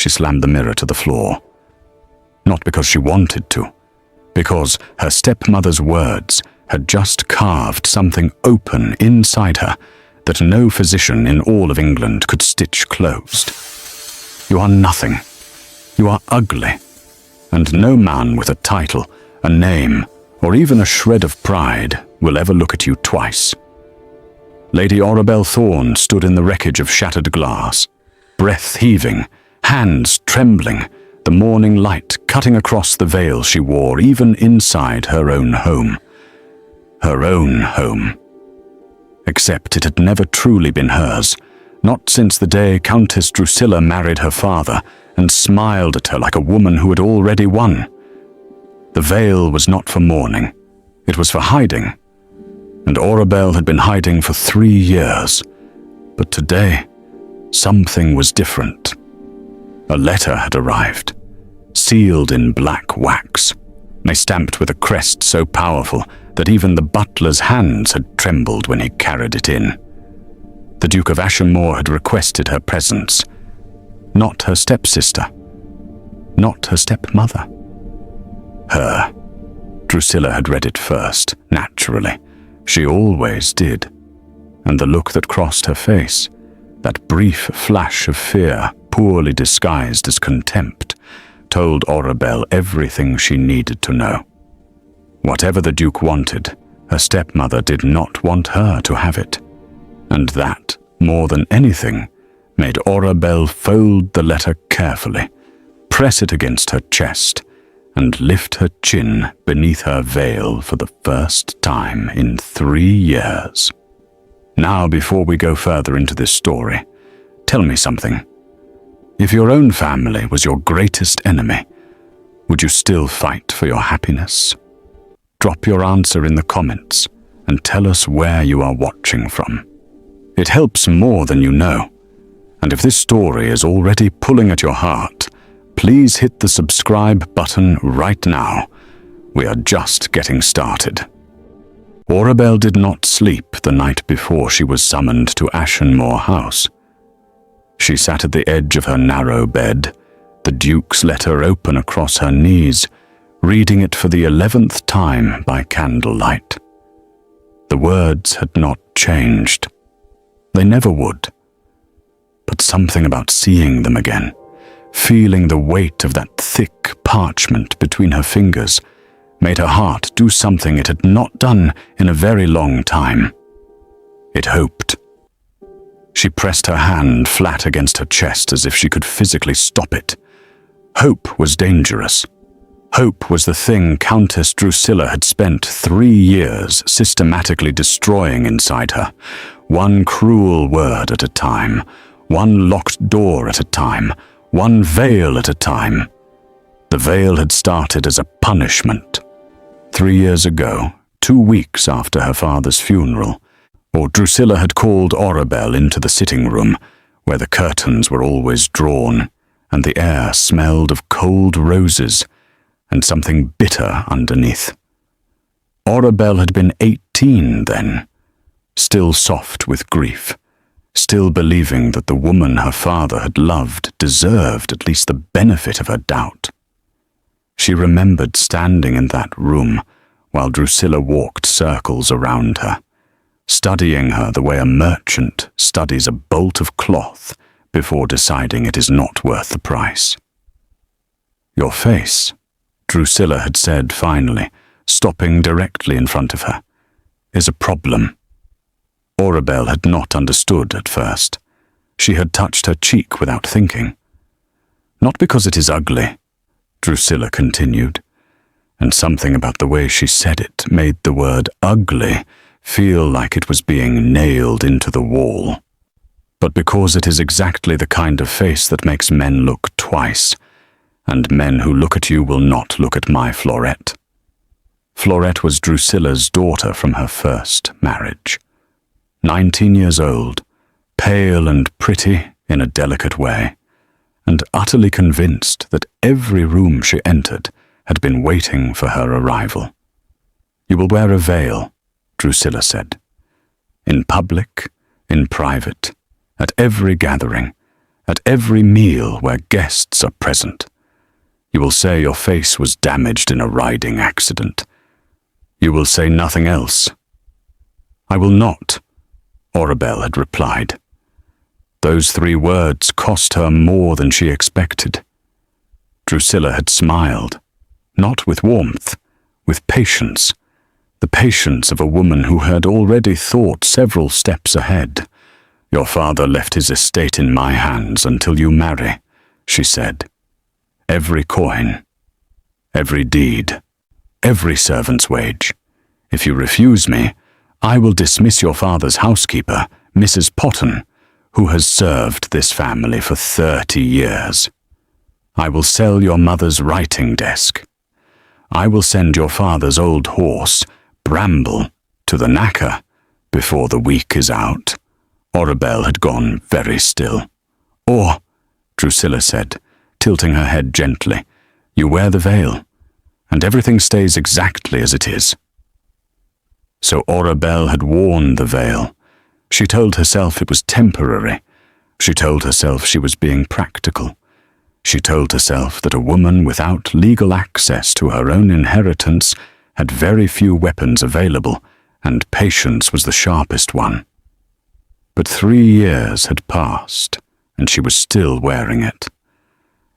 she slammed the mirror to the floor. Not because she wanted to, because her stepmother's words had just carved something open inside her that no physician in all of England could stitch closed. You are nothing. You are ugly. And no man with a title, a name, or even a shred of pride will ever look at you twice. Lady Orabelle Thorne stood in the wreckage of shattered glass, breath heaving, hands trembling, the morning light cutting across the veil she wore even inside her own home. Her own home. Except it had never truly been hers, not since the day Countess Drusilla married her father and smiled at her like a woman who had already won. The veil was not for mourning, it was for hiding. And Orabelle had been hiding for 3 years. But today, something was different. A letter had arrived, sealed in black wax, stamped with a crest so powerful that even the butler's hands had trembled when he carried it in. The Duke of Ashenmoor had requested her presence. Not her stepsister. Not her stepmother. Her. Drusilla had read it first, naturally. She always did. And the look that crossed her face, that brief flash of fear, poorly disguised as contempt, told Orabelle everything she needed to know. Whatever the Duke wanted, her stepmother did not want her to have it. And that, more than anything, made Orabelle fold the letter carefully, press it against her chest, and lift her chin beneath her veil for the first time in 3 years. Now, before we go further into this story, tell me something. If your own family was your greatest enemy, would you still fight for your happiness? Drop your answer in the comments and tell us where you are watching from. It helps more than you know. And if this story is already pulling at your heart, please hit the subscribe button right now. We are just getting started. Orabelle did not sleep the night before she was summoned to Ashenmore House. She sat at the edge of her narrow bed, the Duke's letter open across her knees, reading it for the 11th time by candlelight. The words had not changed. They never would. But something about seeing them again, feeling the weight of that thick parchment between her fingers, made her heart do something it had not done in a very long time. It hoped. She pressed her hand flat against her chest as if she could physically stop it. Hope was dangerous. Hope was the thing Countess Drusilla had spent 3 years systematically destroying inside her, one cruel word at a time, one locked door at a time, one veil at a time. The veil had started as a punishment. 3 years ago, 2 weeks after her father's funeral, Drusilla had called Orabelle into the sitting room, where the curtains were always drawn, and the air smelled of cold roses and something bitter underneath. Orabelle had been 18 then, still soft with grief, still believing that the woman her father had loved deserved at least the benefit of her doubt. She remembered standing in that room while Drusilla walked circles around her, studying her the way a merchant studies a bolt of cloth before deciding it is not worth the price. "Your face," Drusilla had said finally, stopping directly in front of her, "is a problem." Orabelle had not understood at first. She had touched her cheek without thinking. "Not because it is ugly," Drusilla continued, and something about the way she said it made the word ugly feel like it was being nailed into the wall. "But because it is exactly the kind of face that makes men look twice, and men who look at you will not look at my Fuette." Fuette was Drusilla's daughter from her first marriage. 19 years old, pale and pretty in a delicate way, and utterly convinced that every room she entered had been waiting for her arrival. "You will wear a veil," Drusilla said. "In public, in private, at every gathering, at every meal where guests are present. You will say your face was damaged in a riding accident. You will say nothing else. I will not, Orabelle had replied. Those 3 words cost her more than she expected. Drusilla had smiled, not with warmth, with patience, the patience of a woman who had already thought several steps ahead. Your father left his estate in my hands until you marry, she said. Every coin, every deed, every servant's wage. If you refuse me, I will dismiss your father's housekeeper, Mrs. Potton, who has served this family for 30 years. I will sell your mother's writing desk. I will send your father's old horse, Bramble, to the knacker before the week is out. Orabelle had gone very still. Or, Drusilla said, tilting her head gently, you wear the veil, and everything stays exactly as it is. So Orabelle had worn the veil. She told herself it was temporary. She told herself she was being practical. She told herself that a woman without legal access to her own inheritance had very few weapons available, and patience was the sharpest one. But 3 years had passed, and she was still wearing it.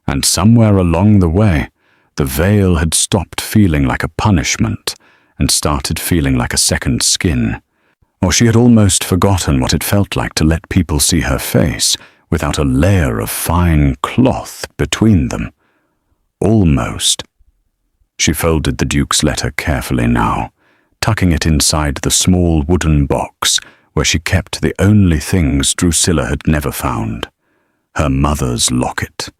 And somewhere along the way, the veil had stopped feeling like a punishment and started feeling like a second skin. Or she had almost forgotten what it felt like to let people see her face without a layer of fine cloth between them. Almost. She folded the Duke's letter carefully now, tucking it inside the small wooden box where she kept the only things Drusilla had never found. Her mother's locket,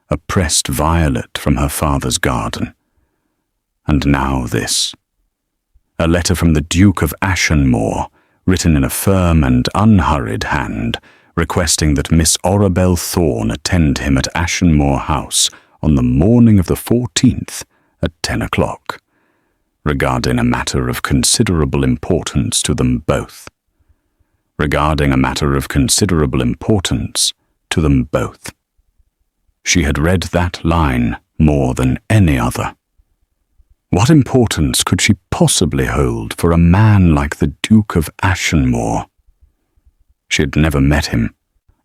a pressed violet from her father's garden. And now this. A letter from the Duke of Ashenmoor, written in a firm and unhurried hand, requesting that Miss Orabelle Thorne attend him at Ashenmore House on the morning of the 14th at 10 o'clock, regarding a matter of considerable importance to them both. Regarding a matter of considerable importance to them both. She had read that line more than any other. What importance could she possibly hold for a man like the Duke of Ashenmoor? She had never met him.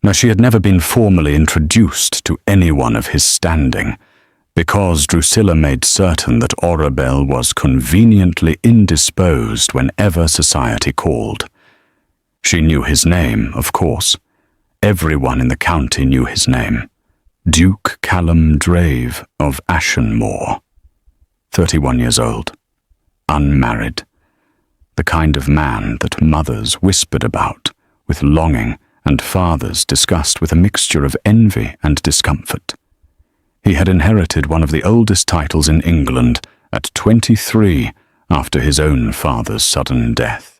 No, she had never been formally introduced to anyone of his standing, because Drusilla made certain that Orabelle was conveniently indisposed whenever society called. She knew his name, of course. Everyone in the county knew his name. Duke Callum Drave of Ashenmore. 31 years old, unmarried, the kind of man that mothers whispered about with longing and fathers discussed with a mixture of envy and discomfort. He had inherited one of the oldest titles in England at 23 after his own father's sudden death.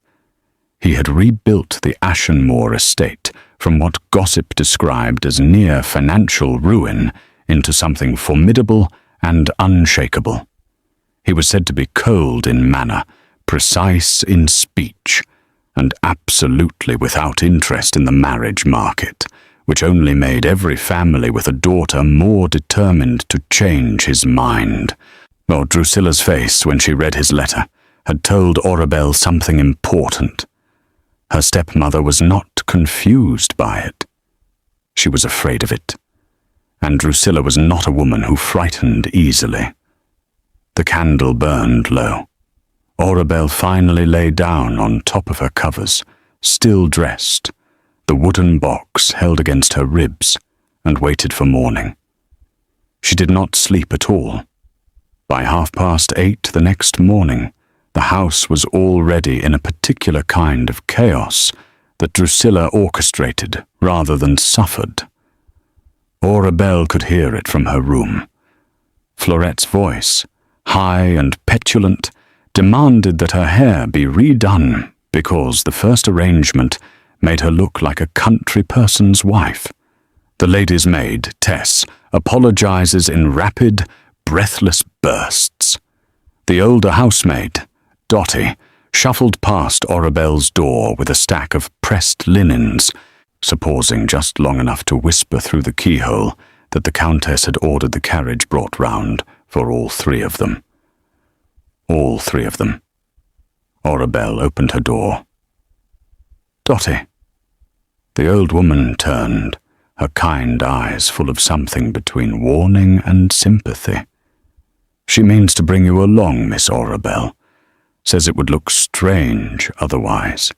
He had rebuilt the Ashenmore estate from what gossip described as near financial ruin into something formidable and unshakable. He was said to be cold in manner, precise in speech, and absolutely without interest in the marriage market, which only made every family with a daughter more determined to change his mind. Lord Drusilla's face, when she read his letter, had told Orabelle something important. Her stepmother was not confused by it. She was afraid of it, and Drusilla was not a woman who frightened easily. The candle burned low. Orabelle finally lay down on top of her covers, still dressed, the wooden box held against her ribs, and waited for morning. She did not sleep at all. By 8:30 the next morning, the house was already in a particular kind of chaos that Drusilla orchestrated rather than suffered. Orabelle could hear it from her room. Florette's voice, high and petulant, demanded that her hair be redone because the first arrangement made her look like a country person's wife. The lady's maid, Tess, apologizes in rapid, breathless bursts. The older housemaid, Dottie, shuffled past Orabelle's door with a stack of pressed linens, pausing just long enough to whisper through the keyhole that the Countess had ordered the carriage brought round for all three of them. All three of them. Orabelle opened her door. "Dotty." The old woman turned, her kind eyes full of something between warning and sympathy. "She means to bring you along, Miss Orabelle. Says it would look strange otherwise,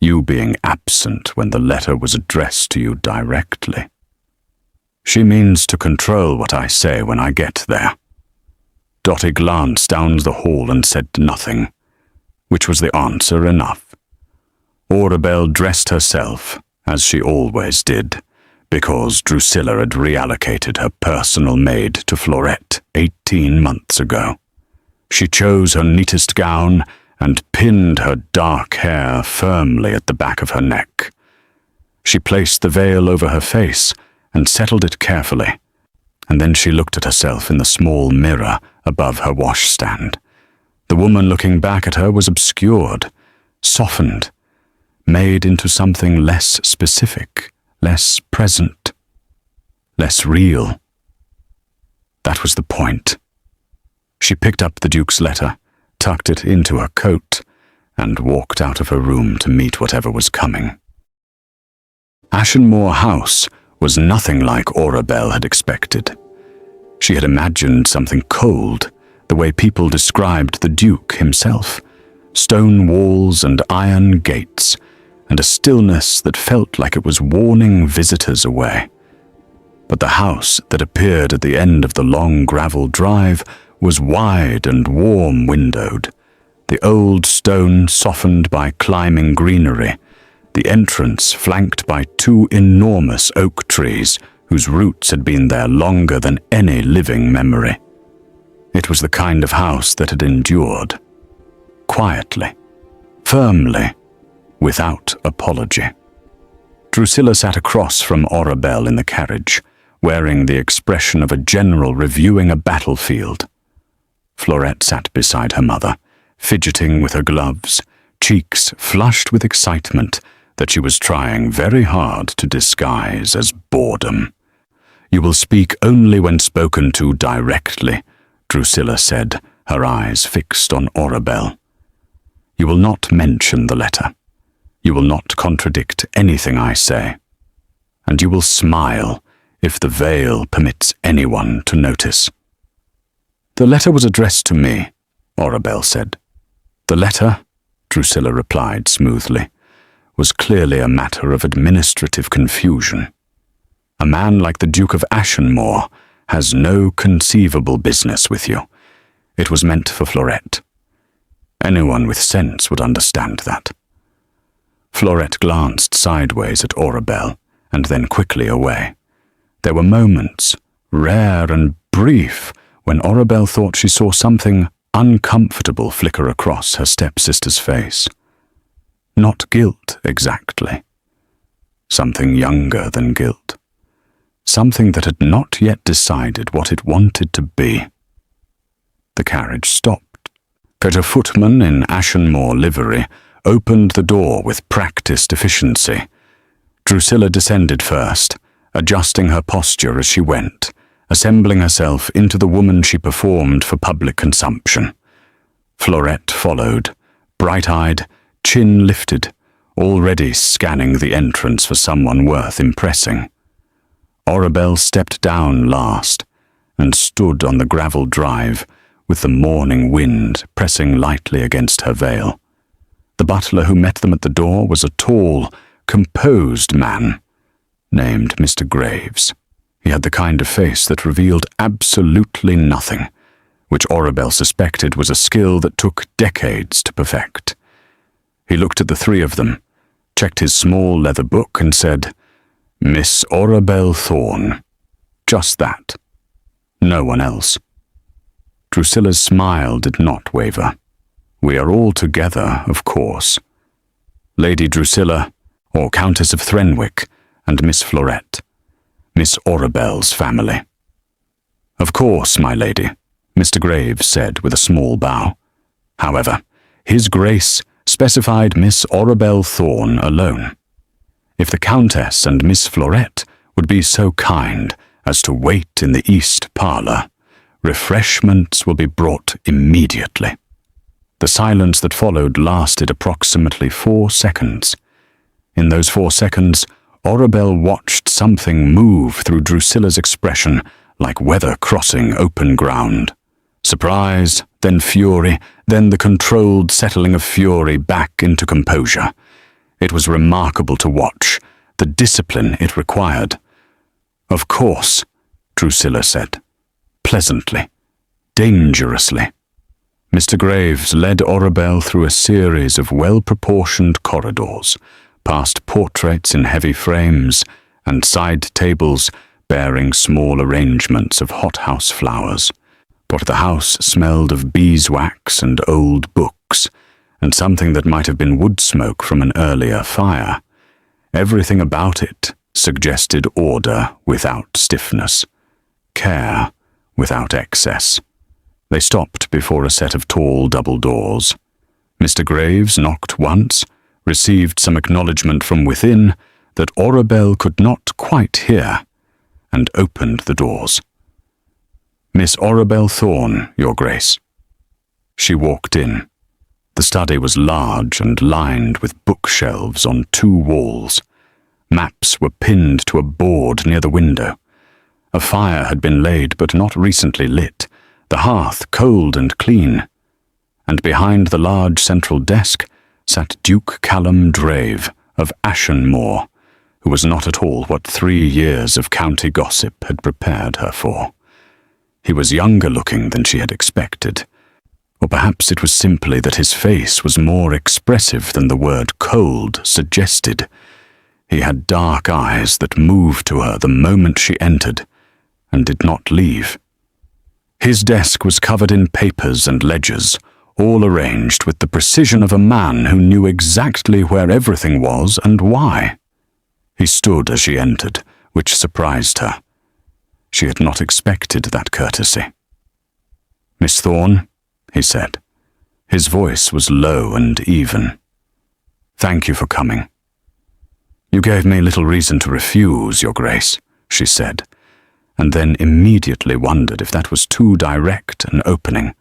you being absent when the letter was addressed to you directly. She means to control what I say when I get there." Dotty glanced down the hall and said nothing, which was the answer enough. Orabelle dressed herself, as she always did, because Drusilla had reallocated her personal maid to Fuette 18 months ago. She chose her neatest gown and pinned her dark hair firmly at the back of her neck. She placed the veil over her face and settled it carefully, and then she looked at herself in the small mirror above her washstand. The woman looking back at her was obscured, softened, made into something less specific, less present, less real. That was the point. She picked up the Duke's letter, tucked it into her coat, and walked out of her room to meet whatever was coming. Ashenmore House was nothing like Orabelle had expected. She had imagined something cold, the way people described the Duke himself, stone walls and iron gates, and a stillness that felt like it was warning visitors away. But the house that appeared at the end of the long gravel drive was wide and warm-windowed, the old stone softened by climbing greenery, the entrance flanked by two enormous oak trees whose roots had been there longer than any living memory. It was the kind of house that had endured, quietly, firmly, without apology. Drusilla sat across from Orabelle in the carriage, wearing the expression of a general reviewing a battlefield. Fuette sat beside her mother, fidgeting with her gloves, cheeks flushed with excitement that she was trying very hard to disguise as boredom. "You will speak only when spoken to directly," Drusilla said, her eyes fixed on Orabelle. "You will not mention the letter. You will not contradict anything I say. And you will smile if the veil permits anyone to notice." "The letter was addressed to me," Orabelle said. "The letter," Drusilla replied smoothly, "was clearly a matter of administrative confusion. A man like the Duke of Ashenmoor has no conceivable business with you. It was meant for Fuette. Anyone with sense would understand that." Fuette glanced sideways at Orabelle and then quickly away. There were moments, rare and brief, when Orabelle thought she saw something uncomfortable flicker across her stepsister's face. Not guilt exactly. Something younger than guilt. Something that had not yet decided what it wanted to be. The carriage stopped. A footman in Ashenmore livery opened the door with practiced efficiency. Drusilla descended first, adjusting her posture as she went, assembling herself into the woman she performed for public consumption. Fuette followed, bright-eyed, chin lifted, already scanning the entrance for someone worth impressing. Orabelle stepped down last and stood on the gravel drive with the morning wind pressing lightly against her veil. The butler who met them at the door was a tall, composed man named Mr. Graves. He had the kind of face that revealed absolutely nothing, which Orabelle suspected was a skill that took decades to perfect. He looked at the three of them, checked his small leather book and said, "Miss Orabelle Thorne." Just that. No one else. Drusilla's smile did not waver. "We are all together, of course. Lady Drusilla, or Countess of Threnwick, and Miss Fuette. Miss Orabelle's family." "Of course, my lady," Mr. Graves said with a small bow. However, His Grace specified Miss Orabelle Thorne alone. If the Countess and Miss Fuette would be so kind as to wait in the east parlour, refreshments will be brought immediately. The silence that followed lasted approximately 4 seconds. In those 4 seconds, Orabelle watched something move through Drusilla's expression like weather crossing open ground. Surprise, then fury, then the controlled settling of fury back into composure. It was remarkable to watch, the discipline it required. "Of course," Drusilla said, pleasantly, dangerously. Mr. Graves led Orabelle through a series of well-proportioned corridors, past portraits in heavy frames and side tables bearing small arrangements of hothouse flowers. But the house smelled of beeswax and old books, and something that might have been wood smoke from an earlier fire. Everything about it suggested order without stiffness, care without excess. They stopped before a set of tall double doors. Mr. Graves knocked once, received some acknowledgement from within that Orabelle could not quite hear, and opened the doors. "Miss Orabelle Thorne, Your Grace." She walked in. The study was large and lined with bookshelves on 2 walls. Maps were pinned to a board near the window. A fire had been laid but not recently lit, the hearth cold and clean. And behind the large central desk sat Duke Callum Drave of Ashenmore, who was not at all what 3 years of county gossip had prepared her for. He was younger looking than she had expected, or perhaps it was simply that his face was more expressive than the word cold suggested. He had dark eyes that moved to her the moment she entered, and did not leave. His desk was covered in papers and ledgers, all arranged with the precision of a man who knew exactly where everything was and why. He stood as she entered, which surprised her. She had not expected that courtesy. "Miss Thorne," he said. His voice was low and even. "Thank you for coming." "You gave me little reason to refuse, Your Grace," she said, and then immediately wondered if that was too direct an opening.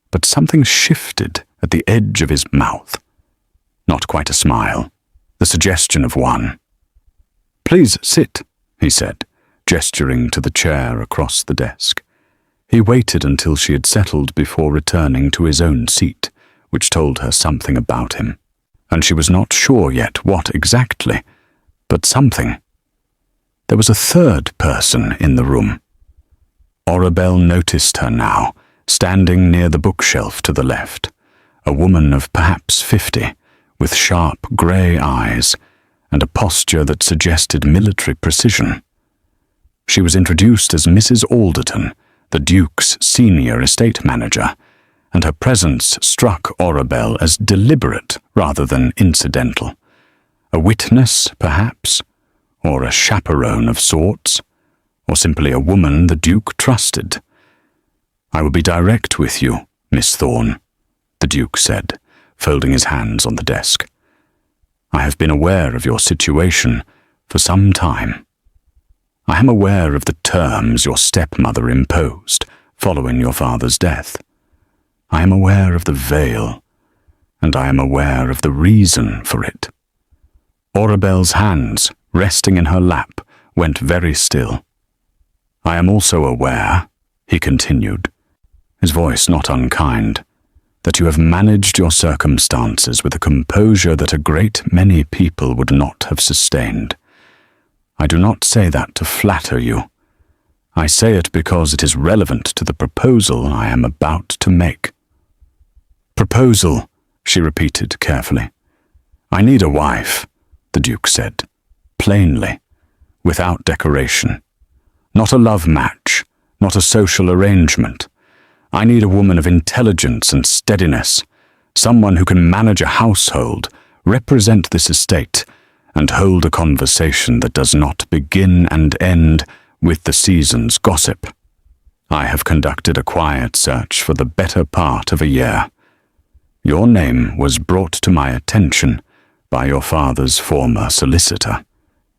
But something shifted at the edge of his mouth. Not quite a smile, the suggestion of one. "Please sit," he said, gesturing to the chair across the desk. He waited until she had settled before returning to his own seat, which told her something about him. And she was not sure yet what exactly, but something. There was a third person in the room. Orabelle noticed her now, standing near the bookshelf to the left, a woman of perhaps 50, with sharp grey eyes, and a posture that suggested military precision. She was introduced as Mrs. Alderton, the Duke's senior estate manager, and her presence struck Orabelle as deliberate rather than incidental. A witness, perhaps, or a chaperone of sorts, or simply a woman the Duke trusted. "I will be direct with you, Miss Thorne," the Duke said, folding his hands on the desk. "I have been aware of your situation for some time. I am aware of the terms your stepmother imposed following your father's death. I am aware of the veil, and I am aware of the reason for it." Orabelle's hands, resting in her lap, went very still. "I am also aware," he continued, his voice not unkind, "that you have managed your circumstances with a composure that a great many people would not have sustained. I do not say that to flatter you. I say it because it is relevant to the proposal I am about to make." "Proposal," she repeated carefully. "I need a wife," the Duke said, plainly, without decoration. "Not a love match, not a social arrangement. I need a woman of intelligence and steadiness, someone who can manage a household, represent this estate, and hold a conversation that does not begin and end with the season's gossip. I have conducted a quiet search for the better part of a year. Your name was brought to my attention by your father's former solicitor.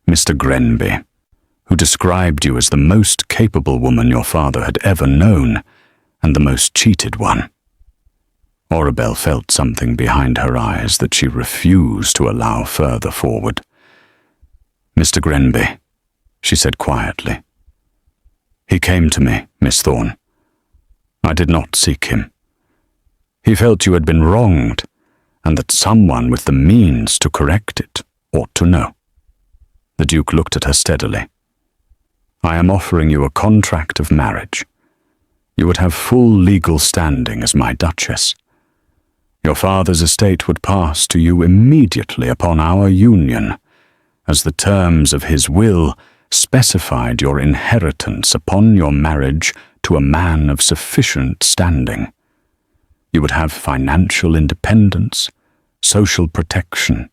Mr. Grenby, who described you as the most capable woman your father had ever known, and the most cheated one. Orabelle felt something behind her eyes that she refused to allow further forward. Mr. Grenby, she said quietly. He came to me, Miss Thorne. I did not seek him. He felt you had been wronged, and that someone with the means to correct it ought to know. The Duke looked at her steadily. I am offering you a contract of marriage. You would have full legal standing as my Duchess. Your father's estate would pass to you immediately upon our union, as the terms of his will specified your inheritance upon your marriage to a man of sufficient standing. You would have financial independence, social protection,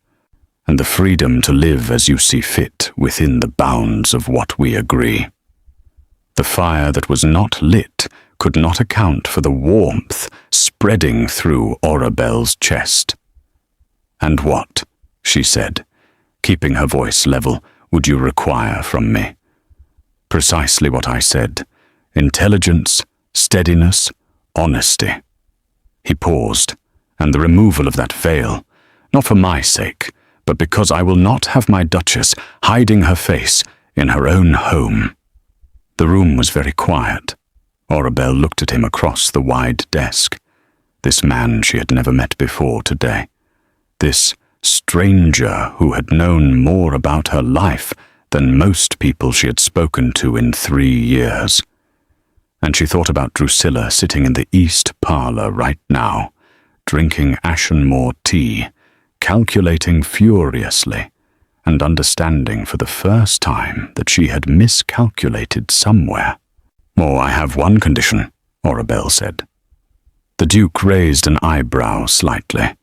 and the freedom to live as you see fit within the bounds of what we agree. The fire that was not lit could not account for the warmth spreading through Orabelle's chest. And what, she said, keeping her voice level, would you require from me? Precisely what I said. Intelligence, steadiness, honesty. He paused, and the removal of that veil, not for my sake, but because I will not have my Duchess hiding her face in her own home. The room was very quiet. Orabelle looked at him across the wide desk. This man she had never met before today. This stranger who had known more about her life than most people she had spoken to in 3 years. And she thought about Drusilla sitting in the east parlour right now, drinking Ashenmore tea, calculating furiously, and understanding for the first time that she had miscalculated somewhere. "Oh, I have one condition," Orabelle said. The Duke raised an eyebrow slightly.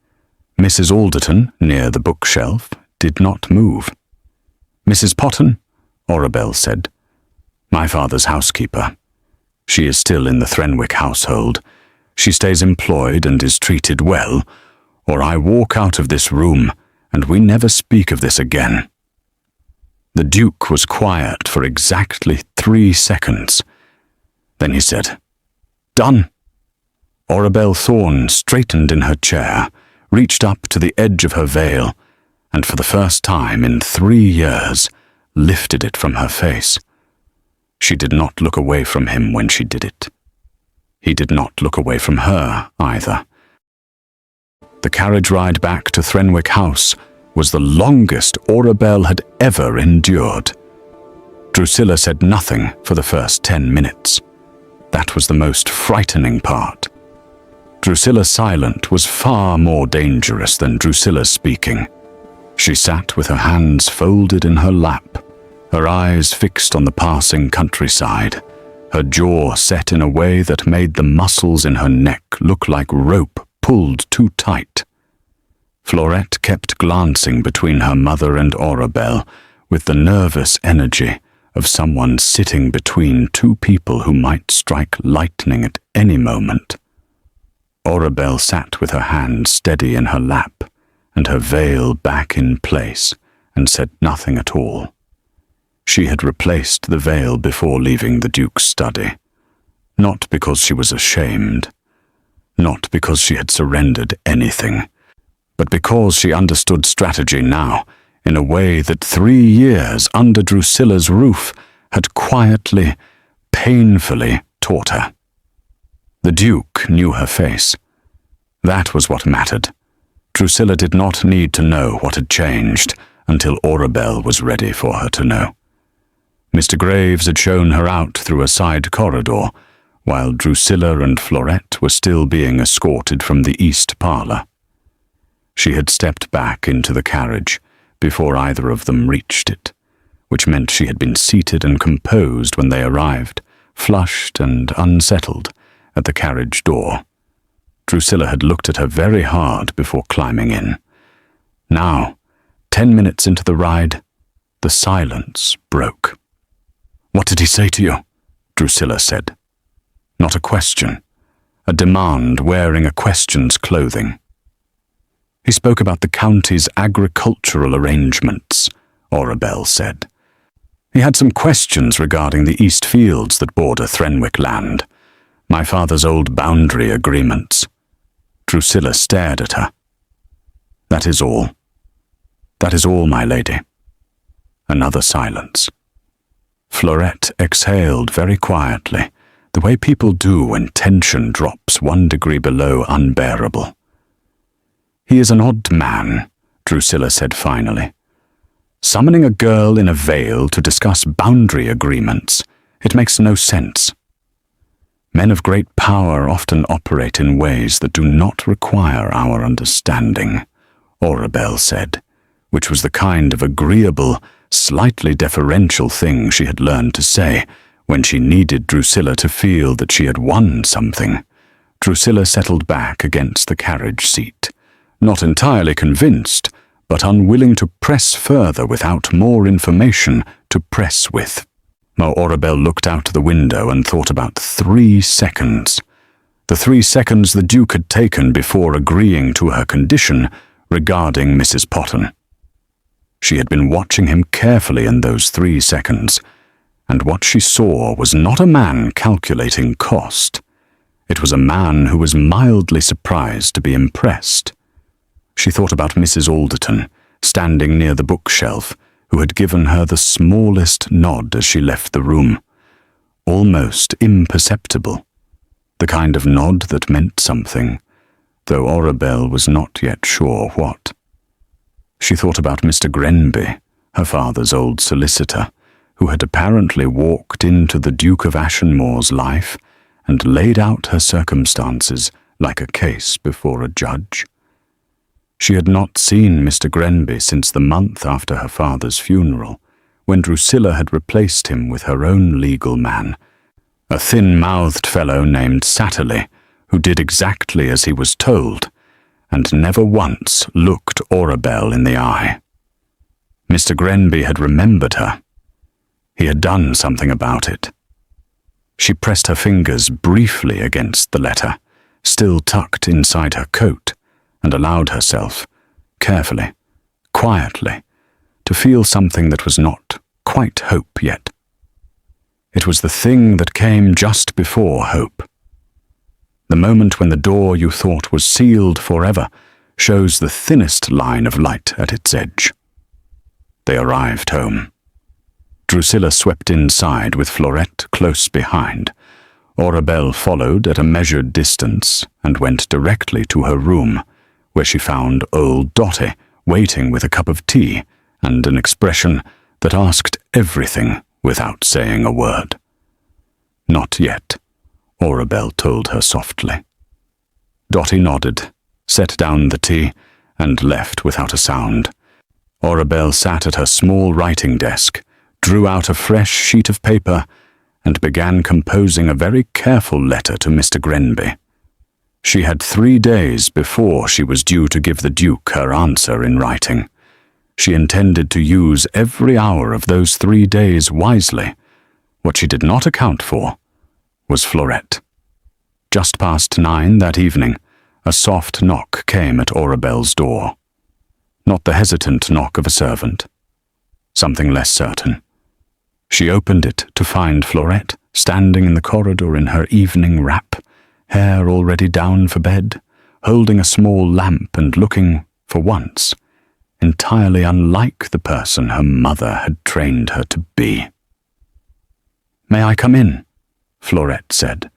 Mrs. Alderton, near the bookshelf, did not move. "Mrs. Potton," Orabelle said. "My father's housekeeper. She is still in the Threnwick household. She stays employed and is treated well, or I walk out of this room and we never speak of this again." The Duke was quiet for exactly 3 seconds. Then he said, "Done." Orabelle Thorne straightened in her chair, reached up to the edge of her veil, and for the first time in 3 years, lifted it from her face. She did not look away from him when she did it. He did not look away from her either. The carriage ride back to Threnwick House was the longest Orabelle had ever endured. Drusilla said nothing for the first 10 minutes. That was the most frightening part. Drusilla silent was far more dangerous than Drusilla speaking. She sat with her hands folded in her lap, her eyes fixed on the passing countryside, her jaw set in a way that made the muscles in her neck look like rope pulled too tight. Fuette kept glancing between her mother and Orabelle with the nervous energy of someone sitting between two people who might strike lightning at any moment. Orabelle sat with her hand steady in her lap and her veil back in place and said nothing at all. She had replaced the veil before leaving the Duke's study, not because she was ashamed, not because she had surrendered anything, but because she understood strategy now in a way that 3 years under Drusilla's roof had quietly, painfully taught her. The Duke knew her face. That was what mattered. Drusilla did not need to know what had changed until Orabelle was ready for her to know. Mr. Graves had shown her out through a side corridor, while Drusilla and Fuette were still being escorted from the east parlour. She had stepped back into the carriage before either of them reached it, which meant she had been seated and composed when they arrived, flushed and unsettled, at the carriage door. Drusilla had looked at her very hard before climbing in. Now, 10 minutes into the ride, the silence broke. "What did he say to you?" Drusilla said. Not a question, a demand wearing a question's clothing. "He spoke about the county's agricultural arrangements," Orabelle said. "He had some questions regarding the east fields that border Threnwick land, my father's old boundary agreements." Drusilla stared at her. "That is all. That is all, my lady." Another silence. Fuette exhaled very quietly, the way people do when tension drops 1 degree below unbearable. "He is an odd man," Drusilla said finally. "Summoning a girl in a veil to discuss boundary agreements, it makes no sense. Men of great power often operate in ways that do not require our understanding," Orabelle said, which was the kind of agreeable, slightly deferential thing she had learned to say when she needed Drusilla to feel that she had won something. Drusilla settled back against the carriage seat, not entirely convinced, but unwilling to press further without more information to press with. Orabelle looked out the window and thought about 3 seconds. The 3 seconds the Duke had taken before agreeing to her condition regarding Mrs. Potton. She had been watching him carefully in those 3 seconds, and what she saw was not a man calculating cost. It was a man who was mildly surprised to be impressed. She thought about Mrs. Alderton, standing near the bookshelf, who had given her the smallest nod as she left the room. Almost imperceptible. The kind of nod that meant something, though Orabelle was not yet sure what. She thought about Mr. Grenby, her father's old solicitor, who had apparently walked into the Duke of Ashenmoor's life and laid out her circumstances like a case before a judge. She had not seen Mr. Grenby since the month after her father's funeral, when Drusilla had replaced him with her own legal man, a thin-mouthed fellow named Satterley, who did exactly as he was told, and never once looked Orabelle in the eye. Mr. Grenby had remembered her. He had done something about it. She pressed her fingers briefly against the letter, still tucked inside her coat, and allowed herself, carefully, quietly, to feel something that was not quite hope yet. It was the thing that came just before hope. The moment when the door you thought was sealed forever shows the thinnest line of light at its edge. They arrived home. Drusilla swept inside with Fuette close behind. Orabelle followed at a measured distance and went directly to her room, where she found old Dotty waiting with a cup of tea and an expression that asked everything without saying a word. "Not yet," Orabelle told her softly. Dotty nodded, set down the tea, and left without a sound. Orabelle sat at her small writing desk, drew out a fresh sheet of paper, and began composing a very careful letter to Mr. Grenby. She had 3 days before she was due to give the Duke her answer in writing. She intended to use every hour of those 3 days wisely. What she did not account for was Fuette. Just past 9 that evening, a soft knock came at Orabelle's door. Not the hesitant knock of a servant. Something less certain. She opened it to find Fuette standing in the corridor in her evening wrap, hair already down for bed, holding a small lamp and looking, for once, entirely unlike the person her mother had trained her to be. "May I come in?" Fuette said.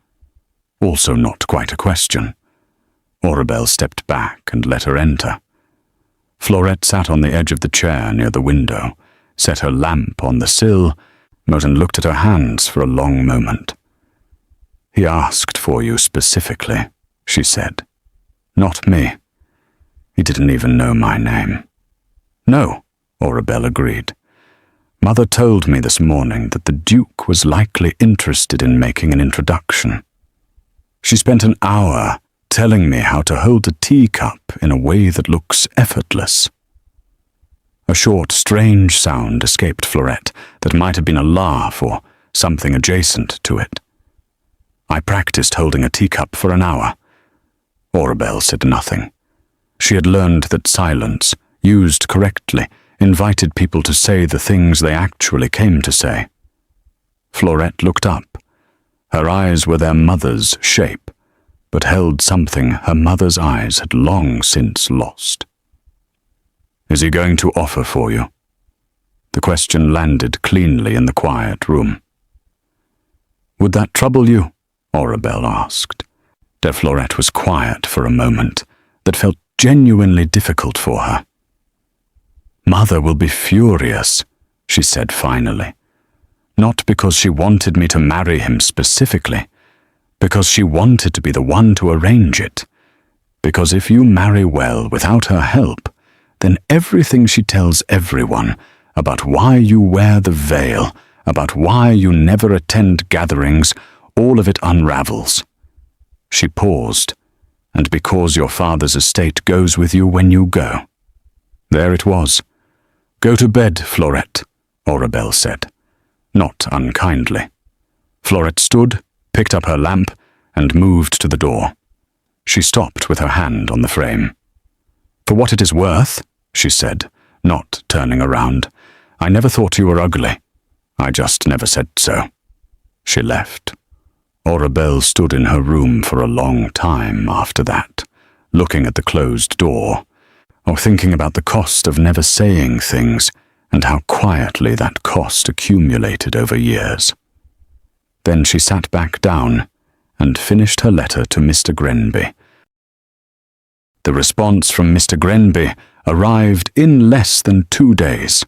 Also not quite a question. Orabelle stepped back and let her enter. Fuette sat on the edge of the chair near the window, set her lamp on the sill, and looked at her hands for a long moment. "He asked for you specifically," she said. "Not me. He didn't even know my name." "No," Orabelle agreed. "Mother told me this morning that the Duke was likely interested in making an introduction. She spent an hour telling me how to hold a teacup in a way that looks effortless." A short, strange sound escaped Fuette that might have been a laugh or something adjacent to it. "I practiced holding a teacup for an hour." Orabelle said nothing. She had learned that silence, used correctly, invited people to say the things they actually came to say. Fuette looked up. Her eyes were their mother's shape, but held something her mother's eyes had long since lost. "Is he going to offer for you?" The question landed cleanly in the quiet room. "Would that trouble you?" Orabelle asked. De Fuette was quiet for a moment that felt genuinely difficult for her. "Mother will be furious," she said finally. "Not because she wanted me to marry him specifically, because she wanted to be the one to arrange it. Because if you marry well without her help, then everything she tells everyone about why you wear the veil, about why you never attend gatherings, all of it unravels." She paused. "And because your father's estate goes with you when you go." There it was. "Go to bed, Fuette," Orabelle said, not unkindly. Fuette stood, picked up her lamp, and moved to the door. She stopped with her hand on the frame. "For what it is worth," she said, not turning around, "I never thought you were ugly. I just never said so." She left. Orabelle stood in her room for a long time after that, looking at the closed door, or thinking about the cost of never saying things and how quietly that cost accumulated over years. Then she sat back down and finished her letter to Mr. Grenby. The response from Mr. Grenby arrived in less than 2 days.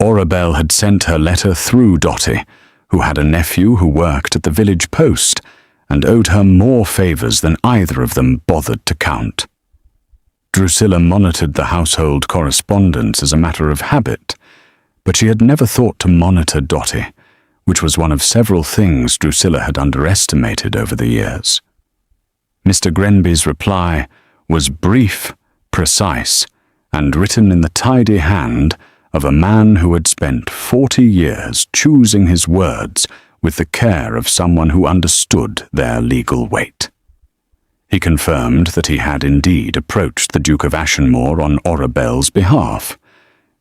Orabelle had sent her letter through Dottie, who had a nephew who worked at the village post and owed her more favours than either of them bothered to count. Drusilla monitored the household correspondence as a matter of habit, but she had never thought to monitor Dottie, which was one of several things Drusilla had underestimated over the years. Mr. Grenby's reply was brief, precise, and written in the tidy hand of a man who had spent 40 years choosing his words with the care of someone who understood their legal weight. He confirmed that he had indeed approached the Duke of Ashenmoor on Orabelle's behalf.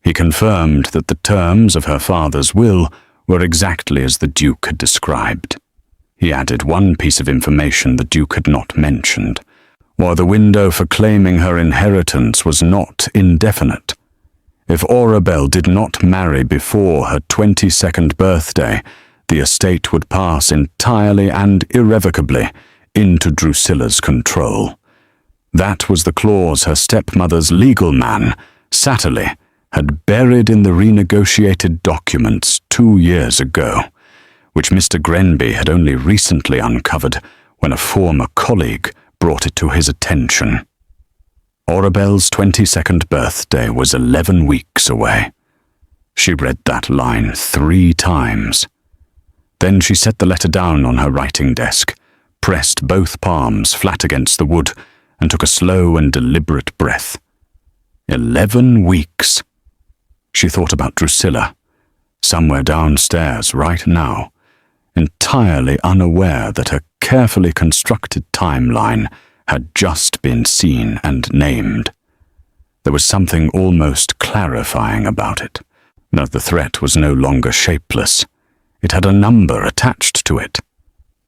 He confirmed that the terms of her father's will were exactly as the Duke had described. He added one piece of information the Duke had not mentioned. While the window for claiming her inheritance was not indefinite, if Orabelle did not marry before her 22nd birthday, the estate would pass entirely and irrevocably into Drusilla's control. That was the clause her stepmother's legal man, Satterley, had buried in the renegotiated documents 2 years ago, which Mr. Grenby had only recently uncovered when a former colleague brought it to his attention. Orabelle's 22nd birthday was 11 weeks away. She read that line 3 times. Then she set the letter down on her writing desk, pressed both palms flat against the wood, and took a slow and deliberate breath. 11 weeks. She thought about Drusilla, somewhere downstairs right now, entirely unaware that her carefully constructed timeline had just been seen and named. There was something almost clarifying about it, that the threat was no longer shapeless. It had a number attached to it.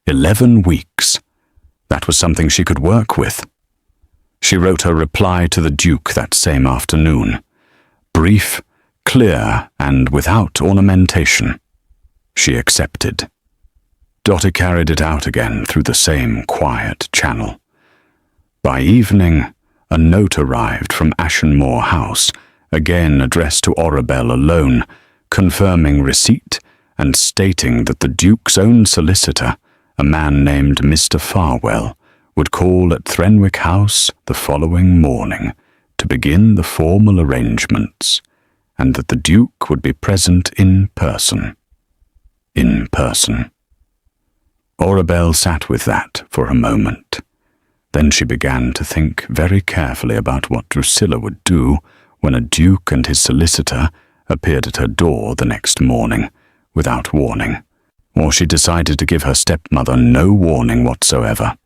11 weeks. That was something she could work with. She wrote her reply to the Duke that same afternoon. Brief, clear, and without ornamentation. She accepted. Dottie carried it out again through the same quiet channel. By evening, a note arrived from Ashenmore House, again addressed to Orabelle alone, confirming receipt and stating that the Duke's own solicitor, a man named Mr. Farwell, would call at Threnwick House the following morning to begin the formal arrangements, and that the Duke would be present in person. In person. Orabelle sat with that for a moment. Then she began to think very carefully about what Drusilla would do when a duke and his solicitor appeared at her door the next morning, without warning. Or she decided to give her stepmother no warning whatsoever.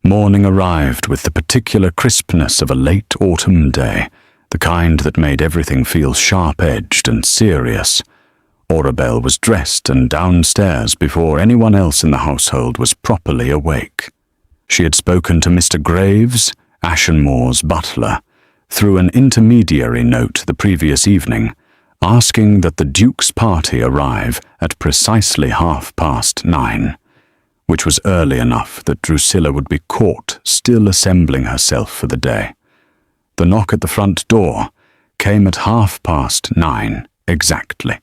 Morning arrived with the particular crispness of a late autumn day the kind that made everything feel sharp-edged and serious. Orabelle was dressed and downstairs before anyone else in the household was properly awake. She had spoken to Mr. Graves, Ashenmore's butler, through an intermediary note the previous evening, asking that the Duke's party arrive at precisely 9:30, which was early enough that Drusilla would be caught still assembling herself for the day. The knock at the front door came at 9:30 exactly.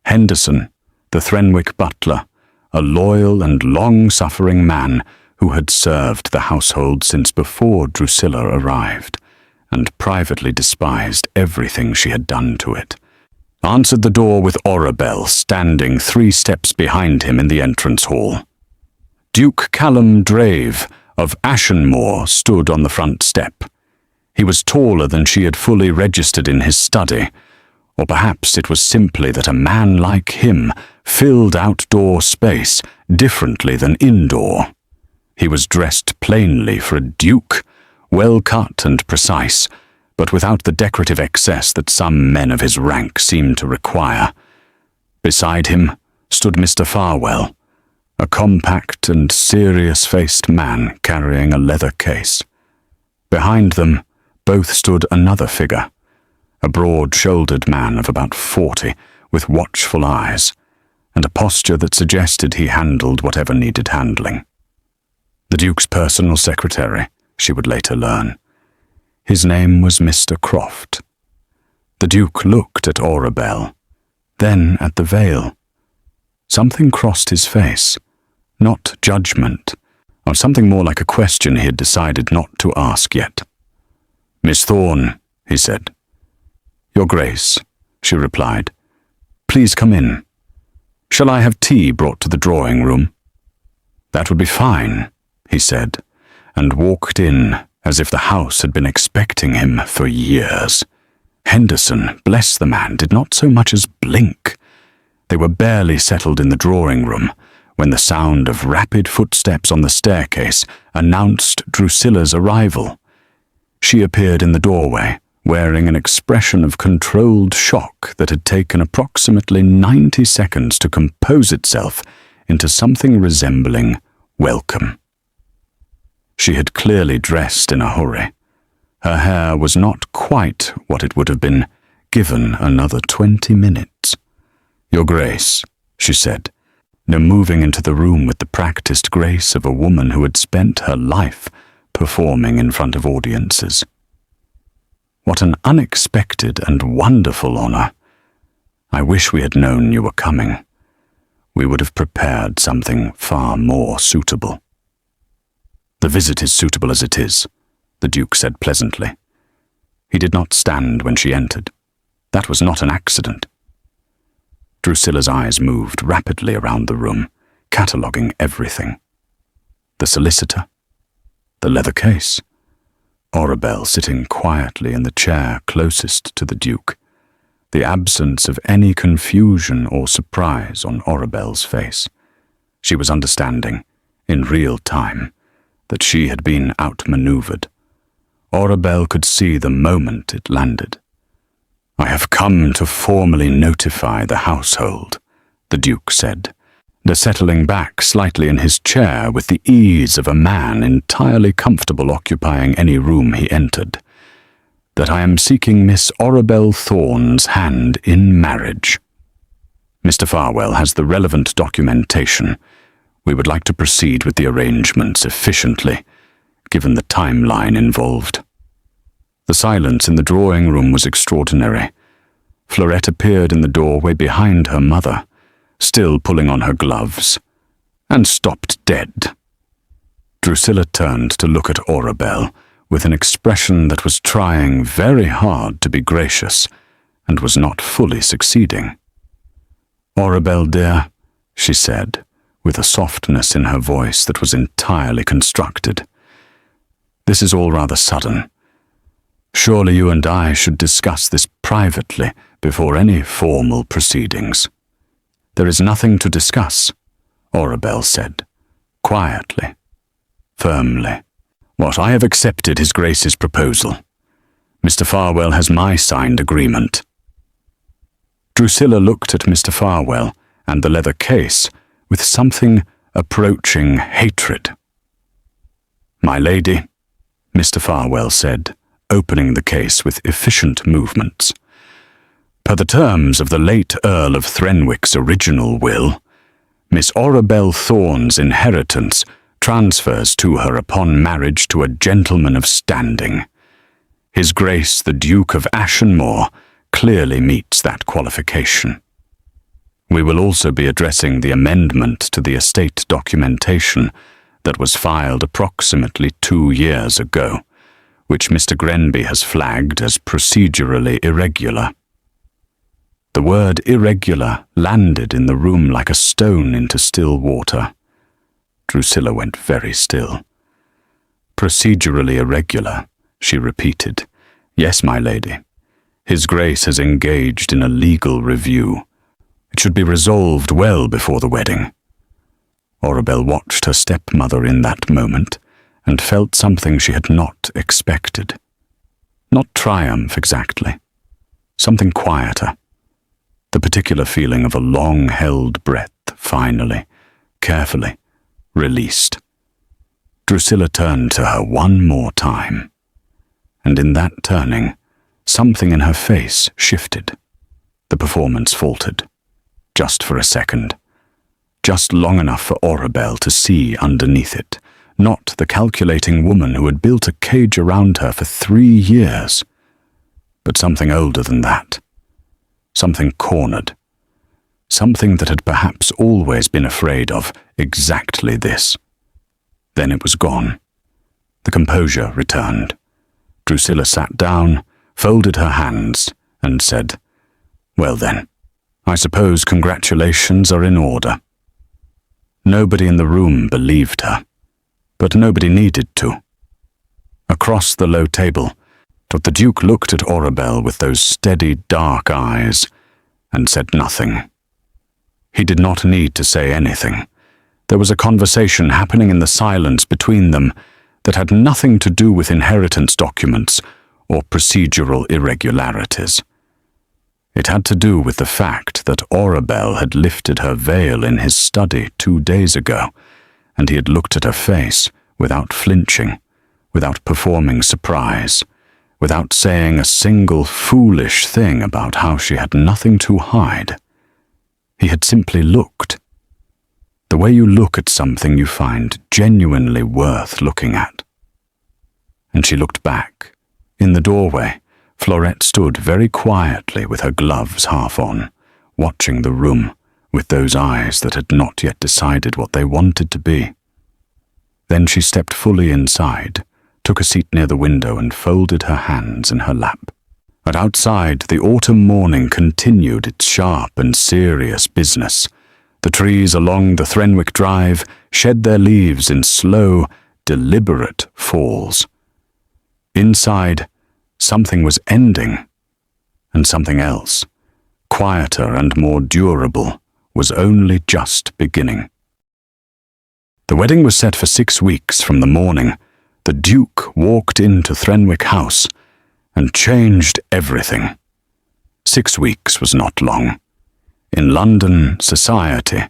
Henderson, the Threnwick butler, a loyal and long-suffering man who had served the household since before Drusilla arrived, and privately despised everything she had done to it, answered the door with Orabelle standing 3 steps behind him in the entrance hall. Duke Callum Drave of Ashenmore stood on the front step. He was taller than she had fully registered in his study, or perhaps it was simply that a man like him filled outdoor space differently than indoor. He was dressed plainly for a duke, well cut and precise, but without the decorative excess that some men of his rank seemed to require. Beside him stood Mr. Farwell, a compact and serious-faced man carrying a leather case. Behind them both stood another figure, a broad-shouldered man of about 40, with watchful eyes, and a posture that suggested he handled whatever needed handling. The Duke's personal secretary, she would later learn. His name was Mr. Croft. The Duke looked at Orabelle, then at the veil. Something crossed his face, not judgment, or something more like a question he had decided not to ask yet. "Miss Thorne," he said. "Your Grace," she replied. "Please come in. Shall I have tea brought to the drawing room?" "That would be fine," he said, and walked in as if the house had been expecting him for years. Henderson, bless the man, did not so much as blink. They were barely settled in the drawing room when the sound of rapid footsteps on the staircase announced Drusilla's arrival. She appeared in the doorway, wearing an expression of controlled shock that had taken approximately 90 seconds to compose itself into something resembling welcome. She had clearly dressed in a hurry. Her hair was not quite what it would have been given another 20 minutes. "Your Grace," she said, now moving into the room with the practiced grace of a woman who had spent her life performing in front of audiences. "What an unexpected and wonderful honor. I wish we had known you were coming. We would have prepared something far more suitable." "The visit is suitable as it is," the Duke said pleasantly. He did not stand when she entered. That was not an accident. Drusilla's eyes moved rapidly around the room, cataloguing everything. The solicitor, the leather case, Orabelle sitting quietly in the chair closest to the Duke, the absence of any confusion or surprise on Orabelle's face. She was understanding, in real time, that she had been outmaneuvered. Orabelle could see the moment it landed. "I have come to formally notify the household," the Duke said, settling back slightly in his chair with the ease of a man entirely comfortable occupying any room he entered, "that I am seeking Miss Orabelle Thorne's hand in marriage. Mr. Farwell has the relevant documentation. We would like to proceed with the arrangements efficiently, given the timeline involved." The silence in the drawing room was extraordinary. Fuette appeared in the doorway behind her mother, still pulling on her gloves, and stopped dead. Drusilla turned to look at Orabelle with an expression that was trying very hard to be gracious and was not fully succeeding. "Orabelle, dear," she said, with a softness in her voice that was entirely constructed, "this is all rather sudden. Surely you and I should discuss this privately before any formal proceedings." "There is nothing to discuss," Orabelle said, quietly, firmly. "What, I have accepted His Grace's proposal. Mr. Farwell has my signed agreement." Drusilla looked at Mr. Farwell and the leather case with something approaching hatred. "My lady," Mr. Farwell said, opening the case with efficient movements. "Per the terms of the late Earl of Threnwick's original will, Miss Orabelle Thorne's inheritance transfers to her upon marriage to a gentleman of standing. His Grace the Duke of Ashenmoor clearly meets that qualification. We will also be addressing the amendment to the estate documentation that was filed approximately 2 years ago, which Mr. Grenby has flagged as procedurally irregular." The word irregular landed in the room like a stone into still water. Drusilla went very still. "Procedurally irregular," she repeated. "Yes, my lady. His Grace has engaged in a legal review. It should be resolved well before the wedding." Orabelle watched her stepmother in that moment and felt something she had not expected. Not triumph exactly. Something quieter. The particular feeling of a long-held breath finally, carefully, released. Drusilla turned to her one more time, and in that turning, something in her face shifted. The performance faltered, just for a second, just long enough for Orabelle to see underneath it, not the calculating woman who had built a cage around her for 3 years, but something older than that, something cornered, something that had perhaps always been afraid of exactly this. Then it was gone. The composure returned. Drusilla sat down, folded her hands, and said, "Well then, I suppose congratulations are in order." Nobody in the room believed her, but nobody needed to. Across the low table, the Duke looked at Orabelle with those steady, dark eyes and said nothing. He did not need to say anything. There was a conversation happening in the silence between them that had nothing to do with inheritance documents or procedural irregularities. It had to do with the fact that Orabelle had lifted her veil in his study 2 days ago, and he had looked at her face without flinching, without performing surprise, without saying a single foolish thing about how she had nothing to hide. He had simply looked. The way you look at something you find genuinely worth looking at. And she looked back. In the doorway, Florette stood very quietly with her gloves half on, watching the room with those eyes that had not yet decided what they wanted to be. Then she stepped fully inside, took a seat near the window and folded her hands in her lap. But outside, the autumn morning continued its sharp and serious business. The trees along the Threnwick Drive shed their leaves in slow, deliberate falls. Inside, something was ending, and something else, quieter and more durable, was only just beginning. The wedding was set for 6 weeks from the morning the Duke walked into Threnwick House and changed everything. 6 weeks was not long. In London society,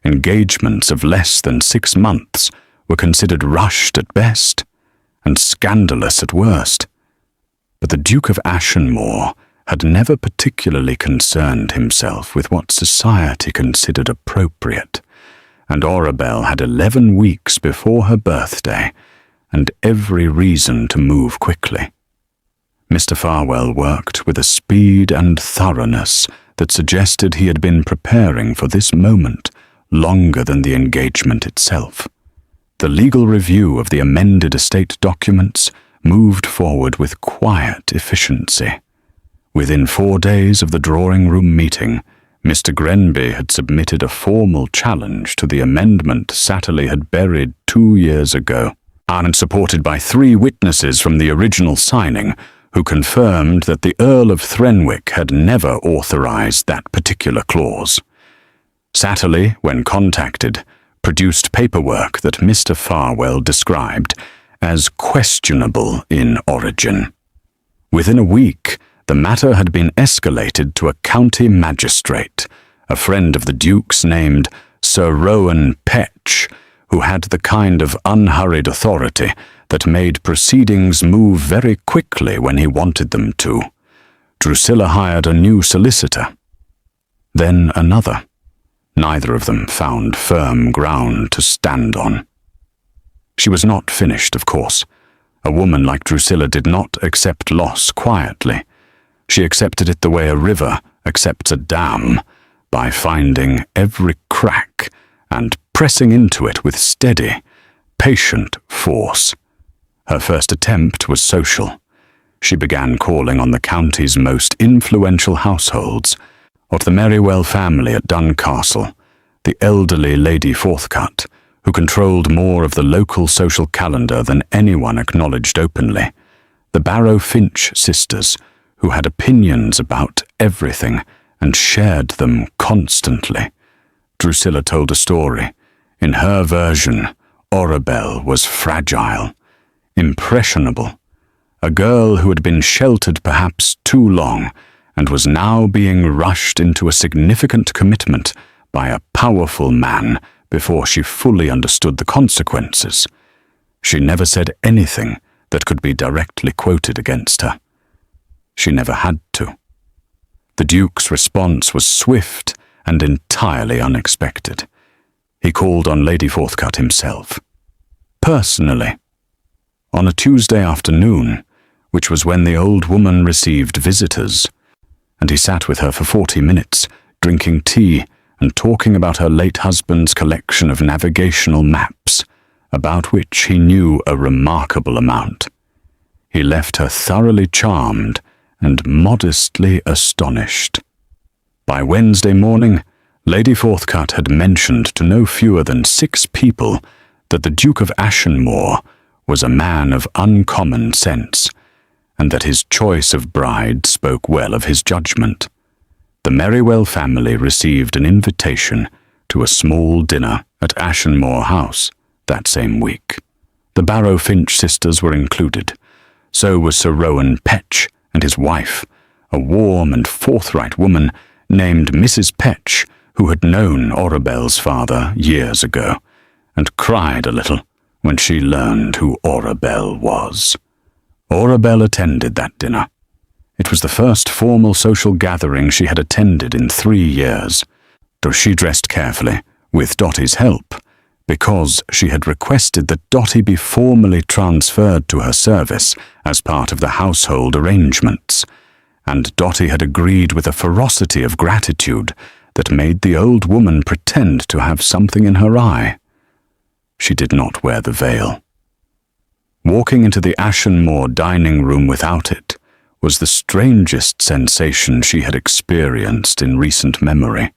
engagements of less than 6 months were considered rushed at best and scandalous at worst. But the Duke of Ashenmoor had never particularly concerned himself with what society considered appropriate, and Orabelle had 11 weeks before her birthday, and every reason to move quickly. Mr. Farwell worked with a speed and thoroughness that suggested he had been preparing for this moment longer than the engagement itself. The legal review of the amended estate documents moved forward with quiet efficiency. Within 4 days of the drawing-room meeting, Mr. Grenby had submitted a formal challenge to the amendment Satterley had buried 2 years ago, and supported by 3 witnesses from the original signing, who confirmed that the Earl of Threnwick had never authorized that particular clause. Satterley, when contacted, produced paperwork that Mr. Farwell described as questionable in origin. Within a week, the matter had been escalated to a county magistrate, a friend of the Duke's named Sir Rowan Petch, who had the kind of unhurried authority that made proceedings move very quickly when he wanted them to. Drusilla hired a new solicitor, then another. Neither of them found firm ground to stand on. She was not finished, of course. A woman like Drusilla did not accept loss quietly. She accepted it the way a river accepts a dam, by finding every crack and pressing into it with steady, patient force. Her first attempt was social. She began calling on the county's most influential households, of the Merrywell family at Duncastle, the elderly Lady Forthcut, who controlled more of the local social calendar than anyone acknowledged openly, the Barrow Finch sisters, who had opinions about everything and shared them constantly. Drusilla told a story. In her version, Orabelle was fragile, impressionable, a girl who had been sheltered perhaps too long and was now being rushed into a significant commitment by a powerful man before she fully understood the consequences. She never said anything that could be directly quoted against her. She never had to. The Duke's response was swift and entirely unexpected. He called on Lady Forthcut himself, personally, on a Tuesday afternoon, which was when the old woman received visitors, and he sat with her for 40 minutes, drinking tea and talking about her late husband's collection of navigational maps, about which he knew a remarkable amount. He left her thoroughly charmed and modestly astonished. By Wednesday morning, Lady Forthcut had mentioned to no fewer than 6 people that the Duke of Ashenmoor was a man of uncommon sense, and that his choice of bride spoke well of his judgment. The Merrywell family received an invitation to a small dinner at Ashenmore House that same week. The Barrow Finch sisters were included. So was Sir Rowan Petch and his wife, a warm and forthright woman named Mrs. Petch, who had known Orabelle's father years ago, and cried a little when she learned who Orabelle was. Orabelle attended that dinner. It was the first formal social gathering she had attended in 3 years, though she dressed carefully, with Dottie's help, because she had requested that Dottie be formally transferred to her service as part of the household arrangements, and Dottie had agreed with a ferocity of gratitude that made the old woman pretend to have something in her eye. She did not wear the veil. Walking into the Ashenmore dining room without it was the strangest sensation she had experienced in recent memory.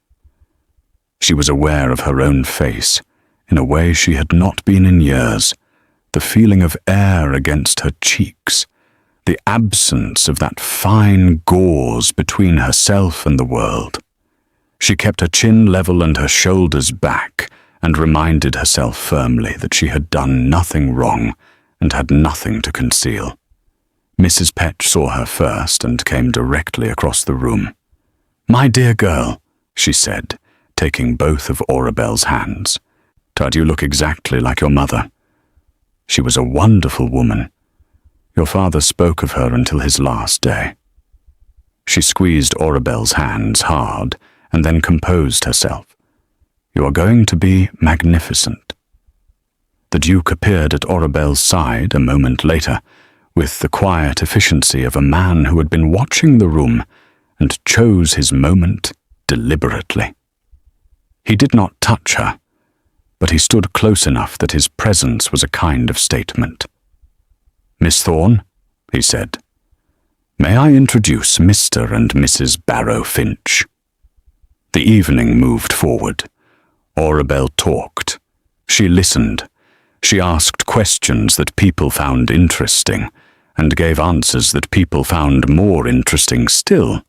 She was aware of her own face in a way she had not been in years, the feeling of air against her cheeks, the absence of that fine gauze between herself and the world. She kept her chin level and her shoulders back, and reminded herself firmly that she had done nothing wrong and had nothing to conceal. Mrs. Petch saw her first and came directly across the room. "My dear girl," she said, taking both of Orabelle's hands. "Did you look exactly like your mother? She was a wonderful woman. Your father spoke of her until his last day." She squeezed Orabelle's hands hard and then composed herself. "You are going to be magnificent." The Duke appeared at Orabelle's side a moment later, with the quiet efficiency of a man who had been watching the room and chose his moment deliberately. He did not touch her, but he stood close enough that his presence was a kind of statement. "Miss Thorne," he said, "may I introduce Mr. and Mrs. Barrow Finch?" The evening moved forward. Orabelle talked. She listened. She asked questions that people found interesting, and gave answers that people found more interesting still.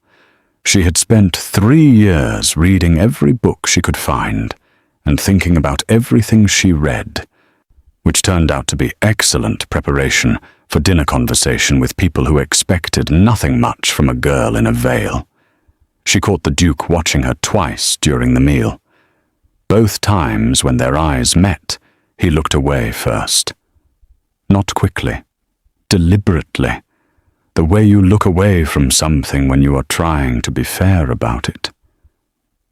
She had spent 3 years reading every book she could find, and thinking about everything she read. which turned out to be excellent preparation for dinner conversation with people who expected nothing much from a girl in a veil. She caught the Duke watching her twice during the meal. Both times when their eyes met, he looked away first. Not quickly, deliberately, the way you look away from something when you are trying to be fair about it.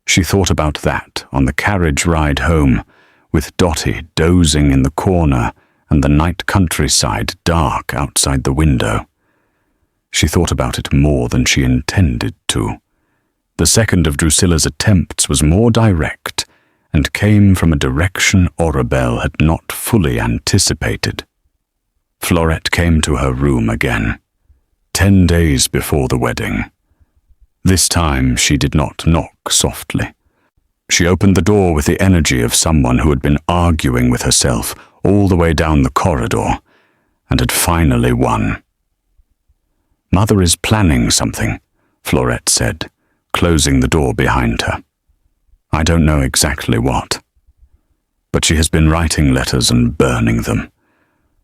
She thought about that on the carriage ride home, with Dottie dozing in the corner and the night countryside dark outside the window. She thought about it more than she intended to. The second of Drusilla's attempts was more direct and came from a direction Orabelle had not fully anticipated. Fuette came to her room again, 10 days before the wedding. This time she did not knock softly. She opened the door with the energy of someone who had been arguing with herself all the way down the corridor and had finally won. "Mother is planning something," Fuette said, closing the door behind her. "I don't know exactly what, but she has been writing letters and burning them,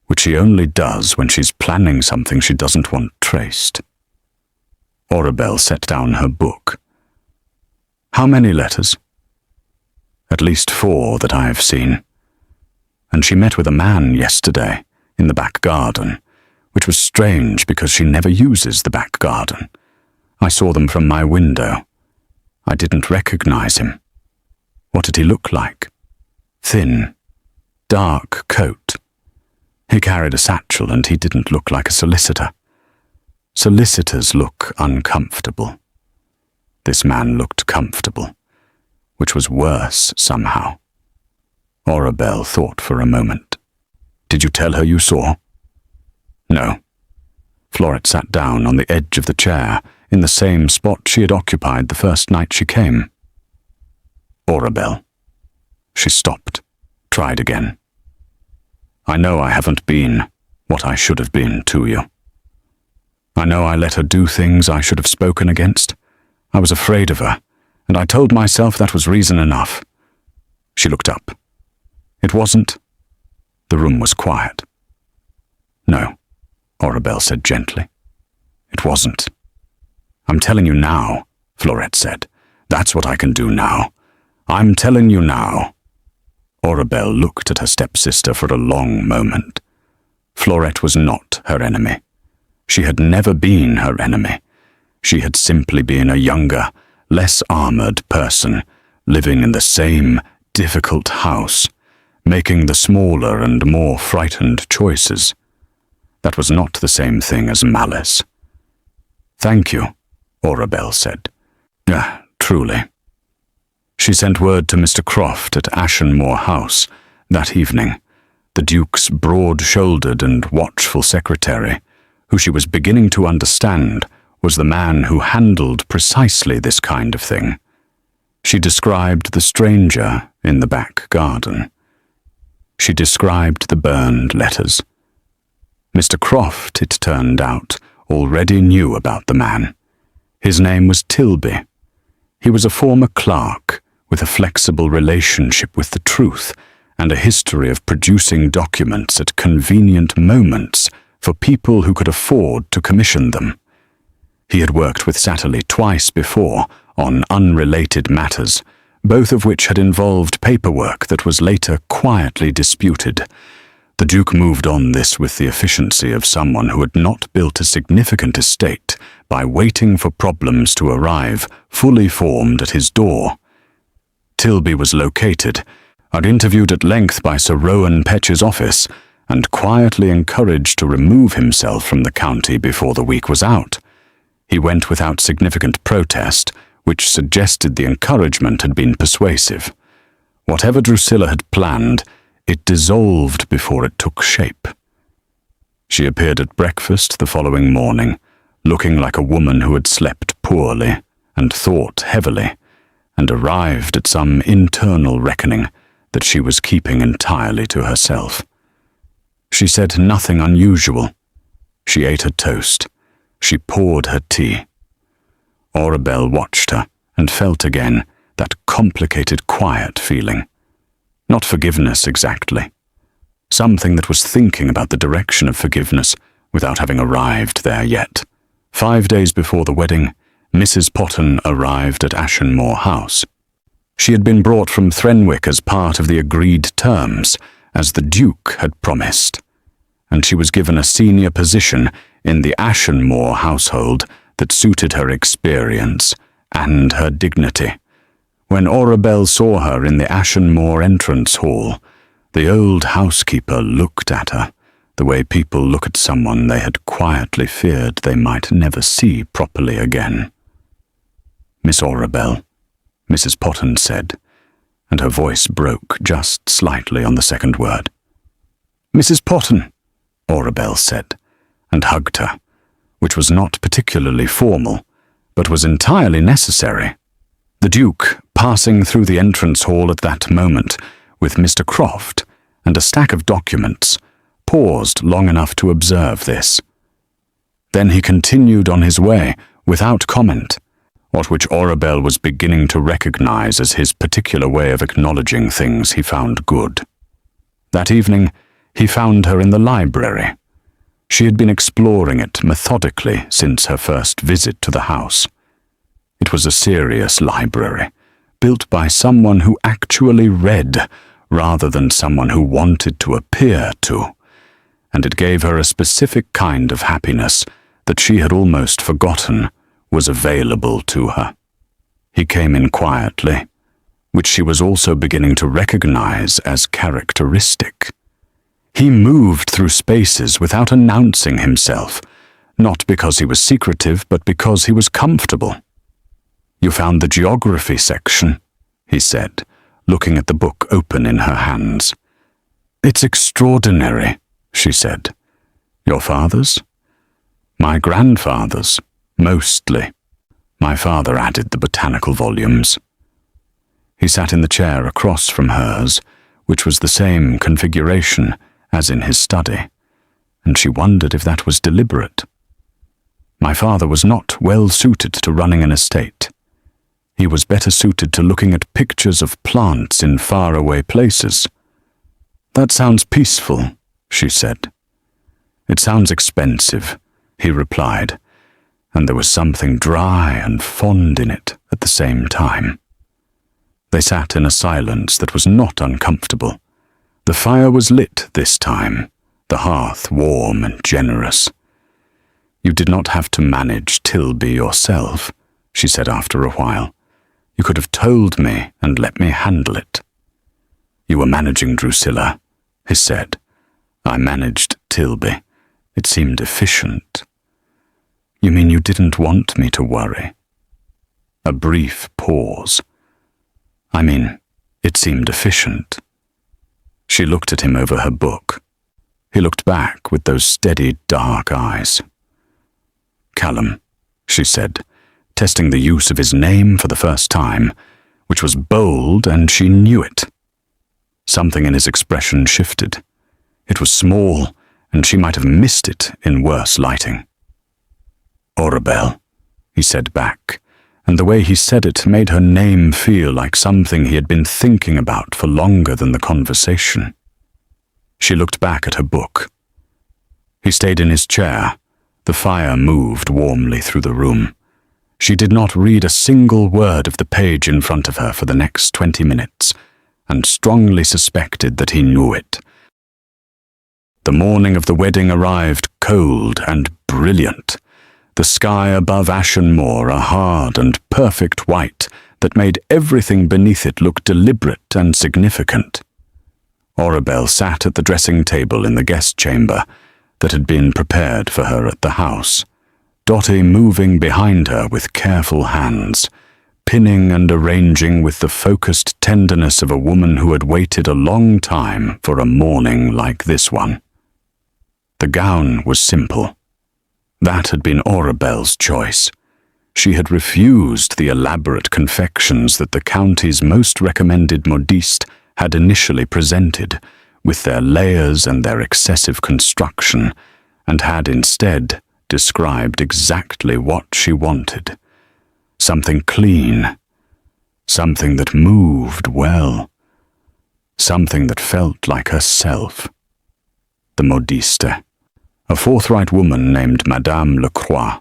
which she only does when she's planning something she doesn't want traced." Orabelle set down her book. "How many letters?" "At least 4 that I have seen. And she met with a man yesterday in the back garden, which was strange because she never uses the back garden. I saw them from my window. I didn't recognize him. What did he look like? Thin, dark coat. He carried a satchel and he didn't look like a solicitor. Solicitors look uncomfortable. This man looked comfortable, which was worse somehow." Orabelle thought for a moment. "Did you tell her you saw?" "No." Fuette sat down on the edge of the chair in the same spot she had occupied the first night she came. "Orabelle." She stopped, tried again. "I know I haven't been what I should have been to you. I know I let her do things I should have spoken against. I was afraid of her, and I told myself that was reason enough." She looked up. "It wasn't?" The room was quiet. "No," Orabelle said gently. "It wasn't." "I'm telling you now," Fuette said. "That's what I can do now. I'm telling you now." Orabelle looked at her stepsister for a long moment. Fuette was not her enemy. She had never been her enemy. She had simply been a younger, less armored person, living in the same difficult house, making the smaller and more frightened choices. That was not the same thing as malice. "Thank you," Orabelle said. Truly." She sent word to Mr. Croft at Ashenmore House that evening, the Duke's broad-shouldered and watchful secretary, who she was beginning to understand was the man who handled precisely this kind of thing. She described the stranger in the back garden. She described the burned letters. Mr. Croft, it turned out, already knew about the man. His name was Tilby. He was a former clerk with a flexible relationship with the truth and a history of producing documents at convenient moments for people who could afford to commission them. He had worked with Satterley twice before on unrelated matters, both of which had involved paperwork that was later quietly disputed. The Duke moved on this with the efficiency of someone who had not built a significant estate by waiting for problems to arrive fully formed at his door. Tilby was located, and interviewed at length by Sir Rowan Petch's office, and quietly encouraged to remove himself from the county before the week was out. He went without significant protest, which suggested the encouragement had been persuasive. Whatever Drusilla had planned, it dissolved before it took shape. She appeared at breakfast the following morning, looking like a woman who had slept poorly and thought heavily, and arrived at some internal reckoning that she was keeping entirely to herself. She said nothing unusual. She ate her toast. She poured her tea. Orabelle watched her and felt again that complicated quiet feeling. Not forgiveness exactly. something that was thinking about the direction of forgiveness without having arrived there yet. 5 days before the wedding, Mrs. Potton arrived at Ashenmore House. She had been brought from Threnwick as part of the agreed terms, as the Duke had promised, and she was given a senior position in the Ashenmore household that suited her experience and her dignity. When Orabelle saw her in the Ashenmore entrance hall, the old housekeeper looked at her the way people look at someone they had quietly feared they might never see properly again. "Miss Orabelle," Mrs. Potton said, and her voice broke just slightly on the second word. "Mrs. Potton," Orabelle said, and hugged her, which was not particularly formal, but was entirely necessary. The Duke, passing through the entrance hall at that moment, with Mr. Croft and a stack of documents, paused long enough to observe this. Then he continued on his way without comment, which Orabelle was beginning to recognize as his particular way of acknowledging things he found good. That evening, he found her in the library. She had been exploring it methodically since her first visit to the house. It was a serious library, built by someone who actually read rather than someone who wanted to appear to, and it gave her a specific kind of happiness that she had almost forgotten was available to her. He came in quietly, which she was also beginning to recognize as characteristic. He moved through spaces without announcing himself, not because he was secretive, but because he was comfortable. "You found the geography section," he said, looking at the book open in her hands. "It's extraordinary," she said. "Your father's?" "My grandfather's, mostly." My father added the botanical volumes. He sat in the chair across from hers, which was the same configuration as in his study, and she wondered if that was deliberate. My father was not well suited to running an estate. He was better suited to looking at pictures of plants in faraway places. "That sounds peaceful," she said. "It sounds expensive," he replied, and there was something dry and fond in it at the same time. They sat in a silence that was not uncomfortable. The fire was lit this time, the hearth warm and generous. "You did not have to manage Tilby yourself," she said after a while. "You could have told me and let me handle it." "You were managing Drusilla," he said. "I managed Tilby. It seemed efficient." "You mean you didn't want me to worry?" A brief pause. "I mean, it seemed efficient." She looked at him over her book. He looked back with those steady, dark eyes. "Callum," she said, testing the use of his name for the first time, which was bold, and she knew it. Something in his expression shifted. It was small, and she might have missed it in worse lighting. "Orabelle," he said back, and the way he said it made her name feel like something he had been thinking about for longer than the conversation. She looked back at her book. He stayed in his chair. The fire moved warmly through the room. She did not read a single word of the page in front of her for the next 20 minutes, and strongly suspected that he knew it. The morning of the wedding arrived cold and brilliant. The sky above Ashenmore a hard and perfect white that made everything beneath it look deliberate and significant. Orabelle sat at the dressing table in the guest chamber that had been prepared for her at the house, Dottie moving behind her with careful hands, pinning and arranging with the focused tenderness of a woman who had waited a long time for a morning like this one. The gown was simple. That had been Orabelle's choice. She had refused the elaborate confections that the county's most recommended modiste had initially presented, with their layers and their excessive construction, and had instead described exactly what she wanted. Something clean, something that moved well, something that felt like herself. the modiste, a forthright woman named Madame Lecroix,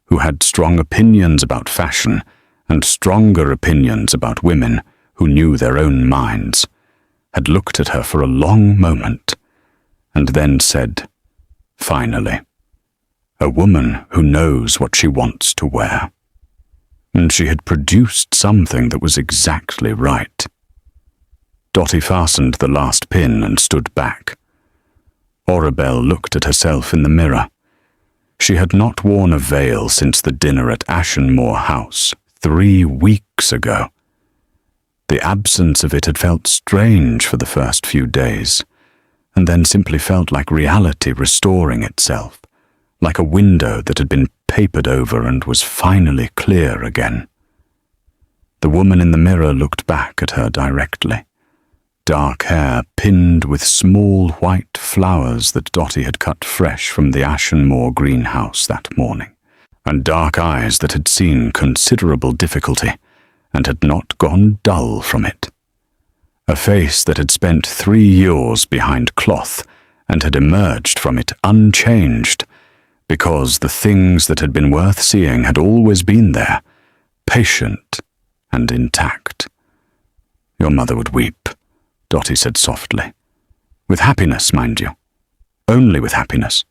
who had strong opinions about fashion and stronger opinions about women who knew their own minds, had looked at her for a long moment, and then said, finally, a woman who knows what she wants to wear. And she had produced something that was exactly right. Dotty fastened the last pin and stood back. Orabelle looked at herself in the mirror. She had not worn a veil since the dinner at Ashenmore House 3 weeks ago. The absence of it had felt strange for the first few days, and then simply felt like reality restoring itself, like a window that had been papered over and was finally clear again. The woman in the mirror looked back at her directly. Dark hair pinned with small white flowers that Dotty had cut fresh from the Ashenmore greenhouse that morning, and dark eyes that had seen considerable difficulty and had not gone dull from it. A face that had spent 3 years behind cloth and had emerged from it unchanged, because the things that had been worth seeing had always been there, patient and intact. Your mother would weep, Dotty said softly. With happiness, mind you. Only with happiness.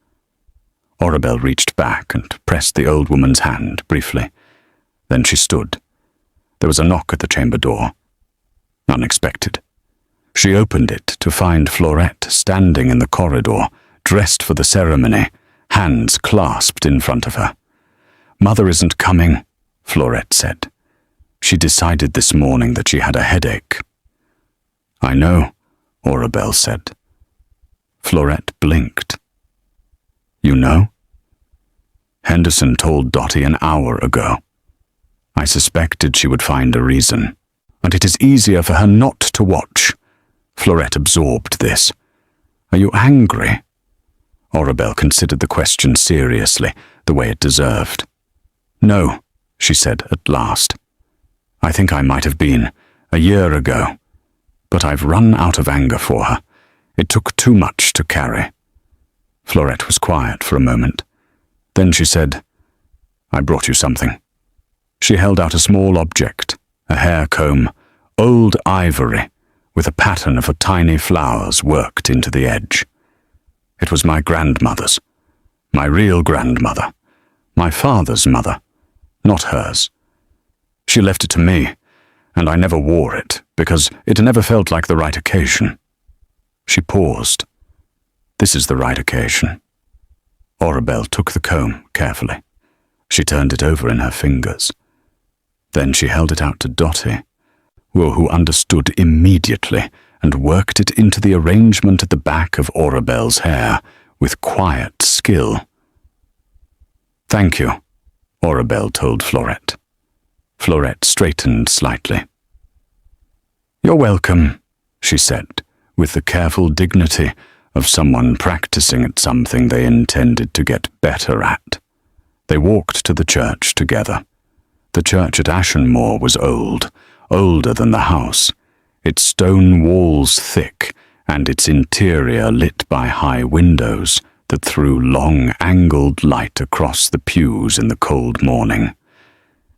Orabelle reached back and pressed the old woman's hand briefly. Then she stood. There was a knock at the chamber door. Unexpected. She opened it to find Fuette standing in the corridor, dressed for the ceremony, hands clasped in front of her. Mother isn't coming, Fuette said. She decided this morning that she had a headache. I know, Orabelle said. Fuette blinked. You know? Henderson told Dotty an hour ago. I suspected she would find a reason, and it is easier for her not to watch. Fuette absorbed this. Are you angry? Orabelle considered the question seriously, the way it deserved. No, she said at last. I think I might have been, a year ago. But I've run out of anger for her. It took too much to carry. Fuette was quiet for a moment. Then she said, I brought you something. She held out a small object, a hair comb, old ivory, with a pattern of tiny flowers worked into the edge. It was my grandmother's, my real grandmother, my father's mother, not hers. She left it to me, and I never wore it, because it never felt like the right occasion. She paused. This is the right occasion. Orabelle took the comb carefully. She turned it over in her fingers. Then she held it out to Dotty, who understood immediately and worked it into the arrangement at the back of Orabelle's hair with quiet skill. Thank you, Orabelle told Fuette. Fuette straightened slightly. You're welcome, she said, with the careful dignity of someone practicing at something they intended to get better at. They walked to the church together. The church at Ashenmore was old, older than the house, its stone walls thick and its interior lit by high windows that threw long angled light across the pews in the cold morning.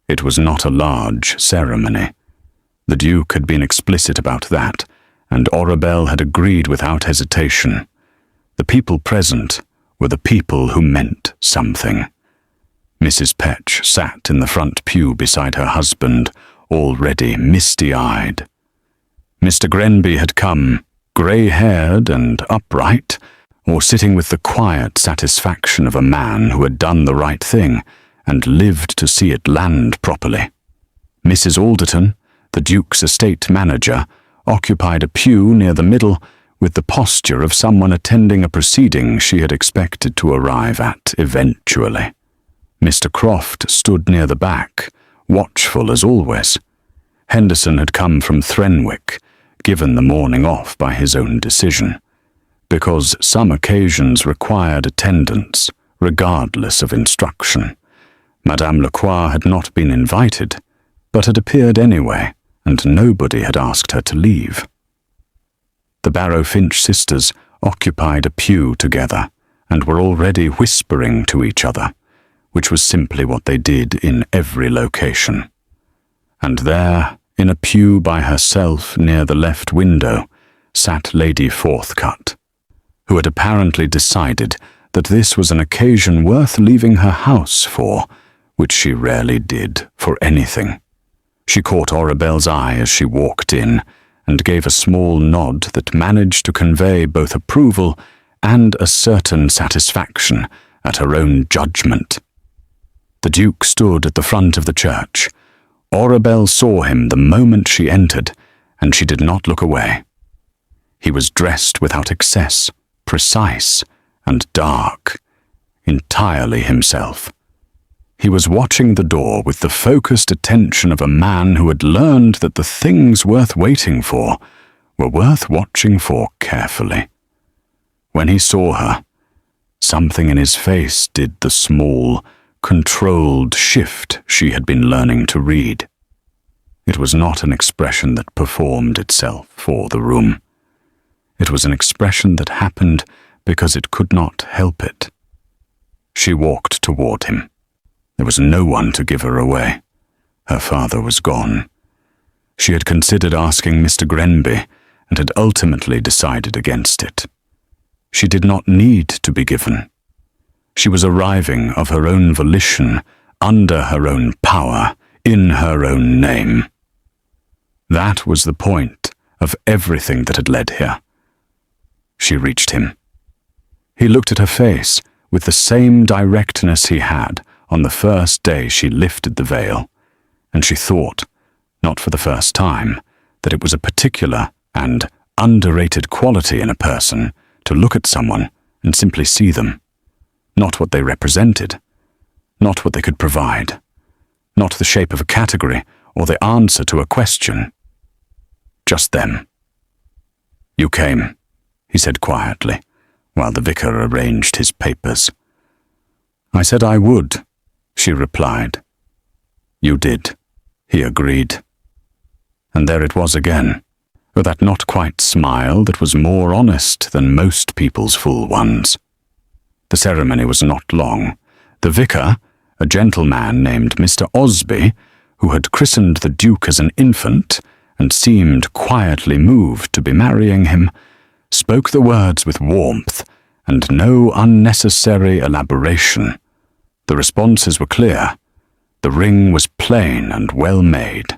It was not a large ceremony. The Duke had been explicit about that, and Orabelle had agreed without hesitation. The people present were the people who meant something. Mrs. Petch sat in the front pew beside her husband, already misty-eyed. Mr. Grenby had come, grey-haired and upright, or sitting with the quiet satisfaction of a man who had done the right thing and lived to see it land properly. Mrs. Alderton, the Duke's estate manager, occupied a pew near the middle with the posture of someone attending a proceeding she had expected to arrive at eventually. Mr. Croft stood near the back, watchful as always. Henderson had come from Threnwick, given the morning off by his own decision, because some occasions required attendance, regardless of instruction. Madame Lecroix had not been invited, but had appeared anyway, and nobody had asked her to leave. The Barrow Finch sisters occupied a pew together and were already whispering to each other, which was simply what they did in every location. And there, in a pew by herself near the left window, sat Lady Forthcut, who had apparently decided that this was an occasion worth leaving her house for, which she rarely did for anything. She caught Orabelle's eye as she walked in, and gave a small nod that managed to convey both approval and a certain satisfaction at her own judgment. The Duke stood at the front of the church. Orabelle saw him the moment she entered, and she did not look away. He was dressed without excess, precise, and dark, entirely himself. He was watching the door with the focused attention of a man who had learned that the things worth waiting for were worth watching for carefully. When he saw her, something in his face did the small, controlled shift she had been learning to read. It was not an expression that performed itself for the room. It was an expression that happened because it could not help it. She walked toward him. There was no one to give her away. Her father was gone. She had considered asking Mr. Grenby and had ultimately decided against it. She did not need to be given. She was arriving of her own volition, under her own power, in her own name. That was the point of everything that had led here. She reached him. He looked at her face with the same directness he had on the first day she lifted the veil, and she thought, not for the first time, that it was a particular and underrated quality in a person to look at someone and simply see them, not what they represented, not what they could provide, not the shape of a category or the answer to a question, just them. "You came," he said quietly, while the vicar arranged his papers. "I said I would," she replied. "You did," he agreed. And there it was again, with that not-quite smile that was more honest than most people's full ones. The ceremony was not long. The vicar, a gentleman named Mr. Osby, who had christened the Duke as an infant and seemed quietly moved to be marrying him, spoke the words with warmth and no unnecessary elaboration. The responses were clear. The ring was plain and well made.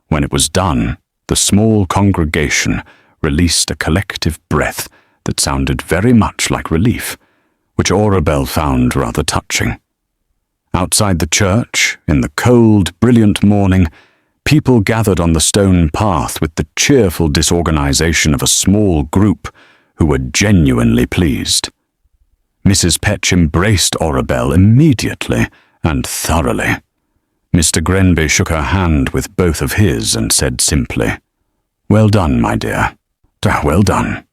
When it was done, the small congregation released a collective breath that sounded very much like relief, which Orabelle found rather touching. Outside the church, in the cold, brilliant morning, people gathered on the stone path with the cheerful disorganization of a small group who were genuinely pleased. Mrs. Petch embraced Orabelle immediately and thoroughly. Mr. Grenby shook her hand with both of his and said simply, "Well done, my dear. Well done."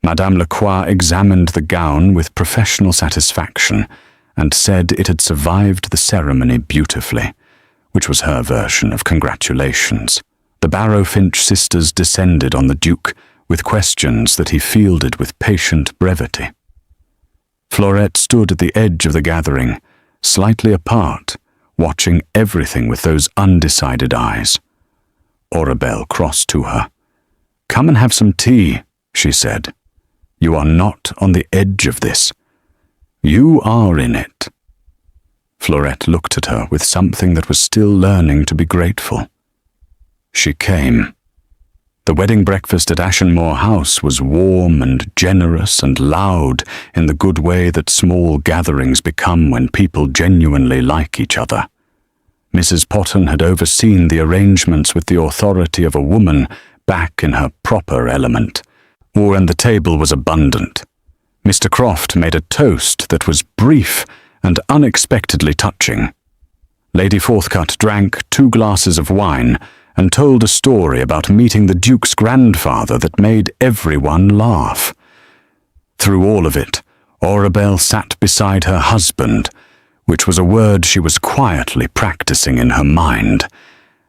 Madame Lacroix examined the gown with professional satisfaction and said it had survived the ceremony beautifully, which was her version of congratulations. The Barrowfinch sisters descended on the Duke with questions that he fielded with patient brevity. Fuette stood at the edge of the gathering, slightly apart, watching everything with those undecided eyes. Orabelle crossed to her. "Come and have some tea," she said. "You are not on the edge of this. You are in it." Fuette looked at her with something that was still learning to be grateful. She came. The wedding breakfast at Ashenmore House was warm and generous and loud in the good way that small gatherings become when people genuinely like each other. Mrs. Potton had overseen the arrangements with the authority of a woman back in her proper element, and the table was abundant. Mr. Croft made a toast that was brief and unexpectedly touching. Lady Forthcut drank 2 glasses of wine and told a story about meeting the Duke's grandfather that made everyone laugh. Through all of it, Orabelle sat beside her husband, which was a word she was quietly practicing in her mind,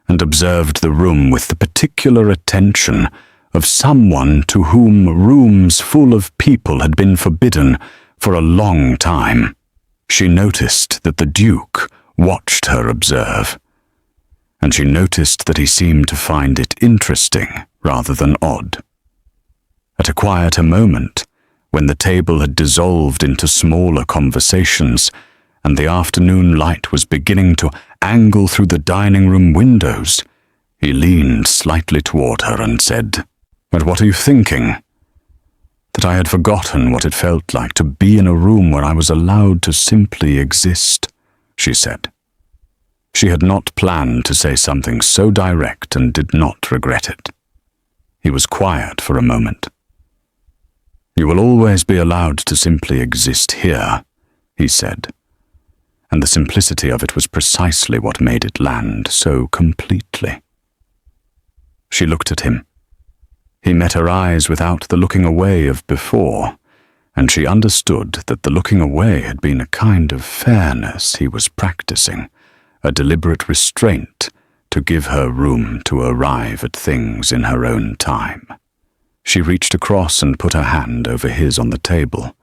and observed the room with the particular attention of someone to whom rooms full of people had been forbidden for a long time. She noticed that the Duke watched her observe, and she noticed that he seemed to find it interesting rather than odd. At a quieter moment, when the table had dissolved into smaller conversations, and the afternoon light was beginning to angle through the dining room windows, he leaned slightly toward her and said, "But what are you thinking?" That I had forgotten what it felt like to be in a room where I was allowed to simply exist, she said. She had not planned to say something so direct and did not regret it. He was quiet for a moment. "You will always be allowed to simply exist here," he said. And the simplicity of it was precisely what made it land so completely. She looked at him. He met her eyes without the looking away of before, and she understood that the looking away had been a kind of fairness he was practicing, a deliberate restraint to give her room to arrive at things in her own time. She reached across and put her hand over his on the table.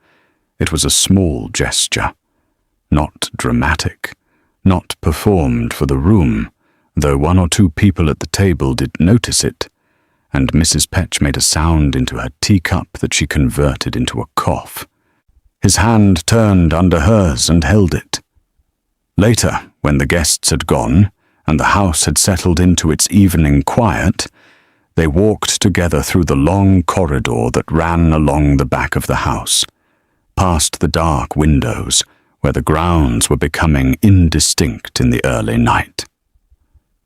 It was a small gesture, not dramatic, not performed for the room, though one or two people at the table did notice it, and Mrs. Petch made a sound into her teacup that she converted into a cough. His hand turned under hers and held it. Later, when the guests had gone, and the house had settled into its evening quiet, they walked together through the long corridor that ran along the back of the house, past the dark windows, where the grounds were becoming indistinct in the early night.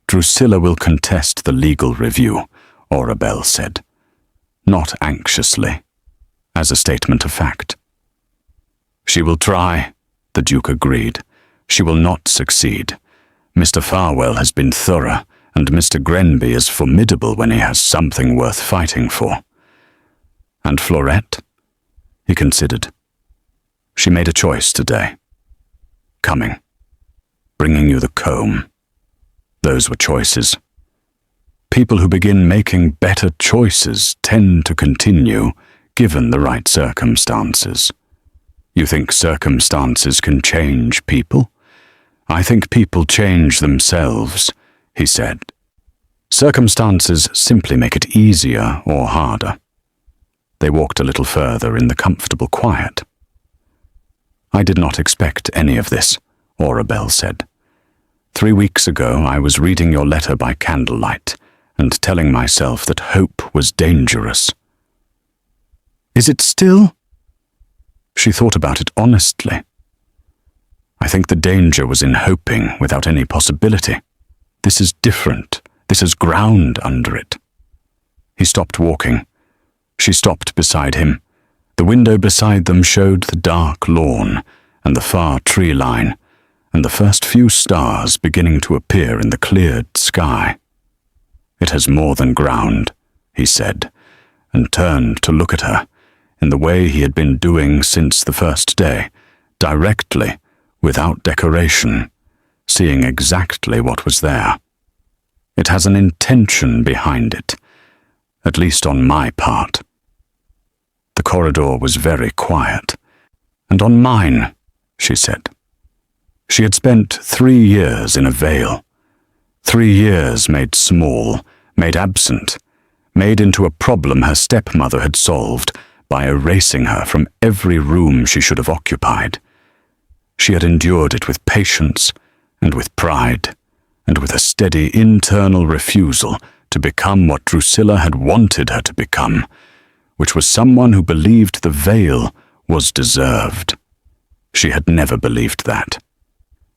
"Drusilla will contest the legal review," Orabelle said, not anxiously, as a statement of fact. "She will try," the Duke agreed. "She will not succeed. Mr. Farwell has been thorough, and Mr. Grenby is formidable when he has something worth fighting for." "And Fuette?" He considered. "She made a choice today. Coming. Bringing you the comb. Those were choices. People who begin making better choices tend to continue, given the right circumstances. You think circumstances can change people? I think people change themselves," he said. "Circumstances simply make it easier or harder." They walked a little further in the comfortable quiet. "I did not expect any of this," Orabelle said. 3 weeks ago I was reading your letter by candlelight and telling myself that hope was dangerous." "Is it still?" She thought about it honestly. "I think the danger was in hoping without any possibility. This is different. This has ground under it." He stopped walking. She stopped beside him. The window beside them showed the dark lawn and the far tree line, and the first few stars beginning to appear in the cleared sky. "It has more than ground," he said, and turned to look at her, in the way he had been doing since the first day, directly, without decoration, seeing exactly what was there. "It has an intention behind it, at least on my part." The corridor was very quiet. "And on mine," she said. She had spent 3 years in a veil. 3 years made small, made absent, made into a problem her stepmother had solved by erasing her from every room she should have occupied. She had endured it with patience and with pride, and with a steady internal refusal to become what Drusilla had wanted her to become, which was someone who believed the veil was deserved. She had never believed that.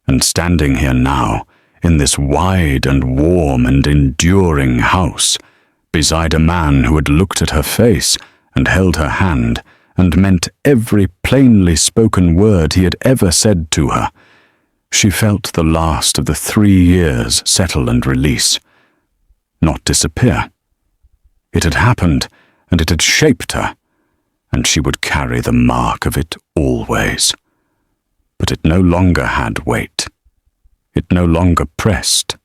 And standing here now, in this wide and warm and enduring house, beside a man who had looked at her face and held her hand and meant every plainly spoken word he had ever said to her, she felt the last of the 3 years settle and release, not disappear. It had happened, and it had shaped her, and she would carry the mark of it always. But it no longer had weight. It no longer pressed.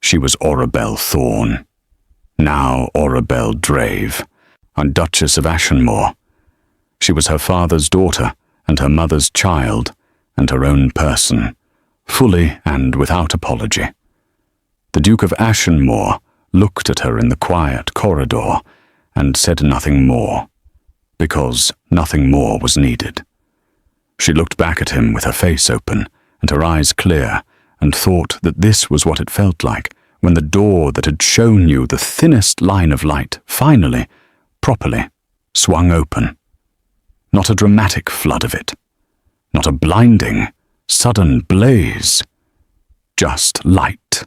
She was Orabelle Thorn. Now Orabelle Drave, a Duchess of Ashenmore. She was her father's daughter and her mother's child and her own person, fully and without apology. The Duke of Ashenmoor looked at her in the quiet corridor and said nothing more, because nothing more was needed. She looked back at him with her face open and her eyes clear, and thought that this was what it felt like when the door that had shown you the thinnest line of light finally, properly, swung open. Not a dramatic flood of it. Not a blinding, sudden blaze. Just light.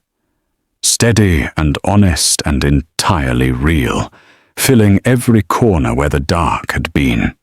Steady and honest and entirely real, filling every corner where the dark had been.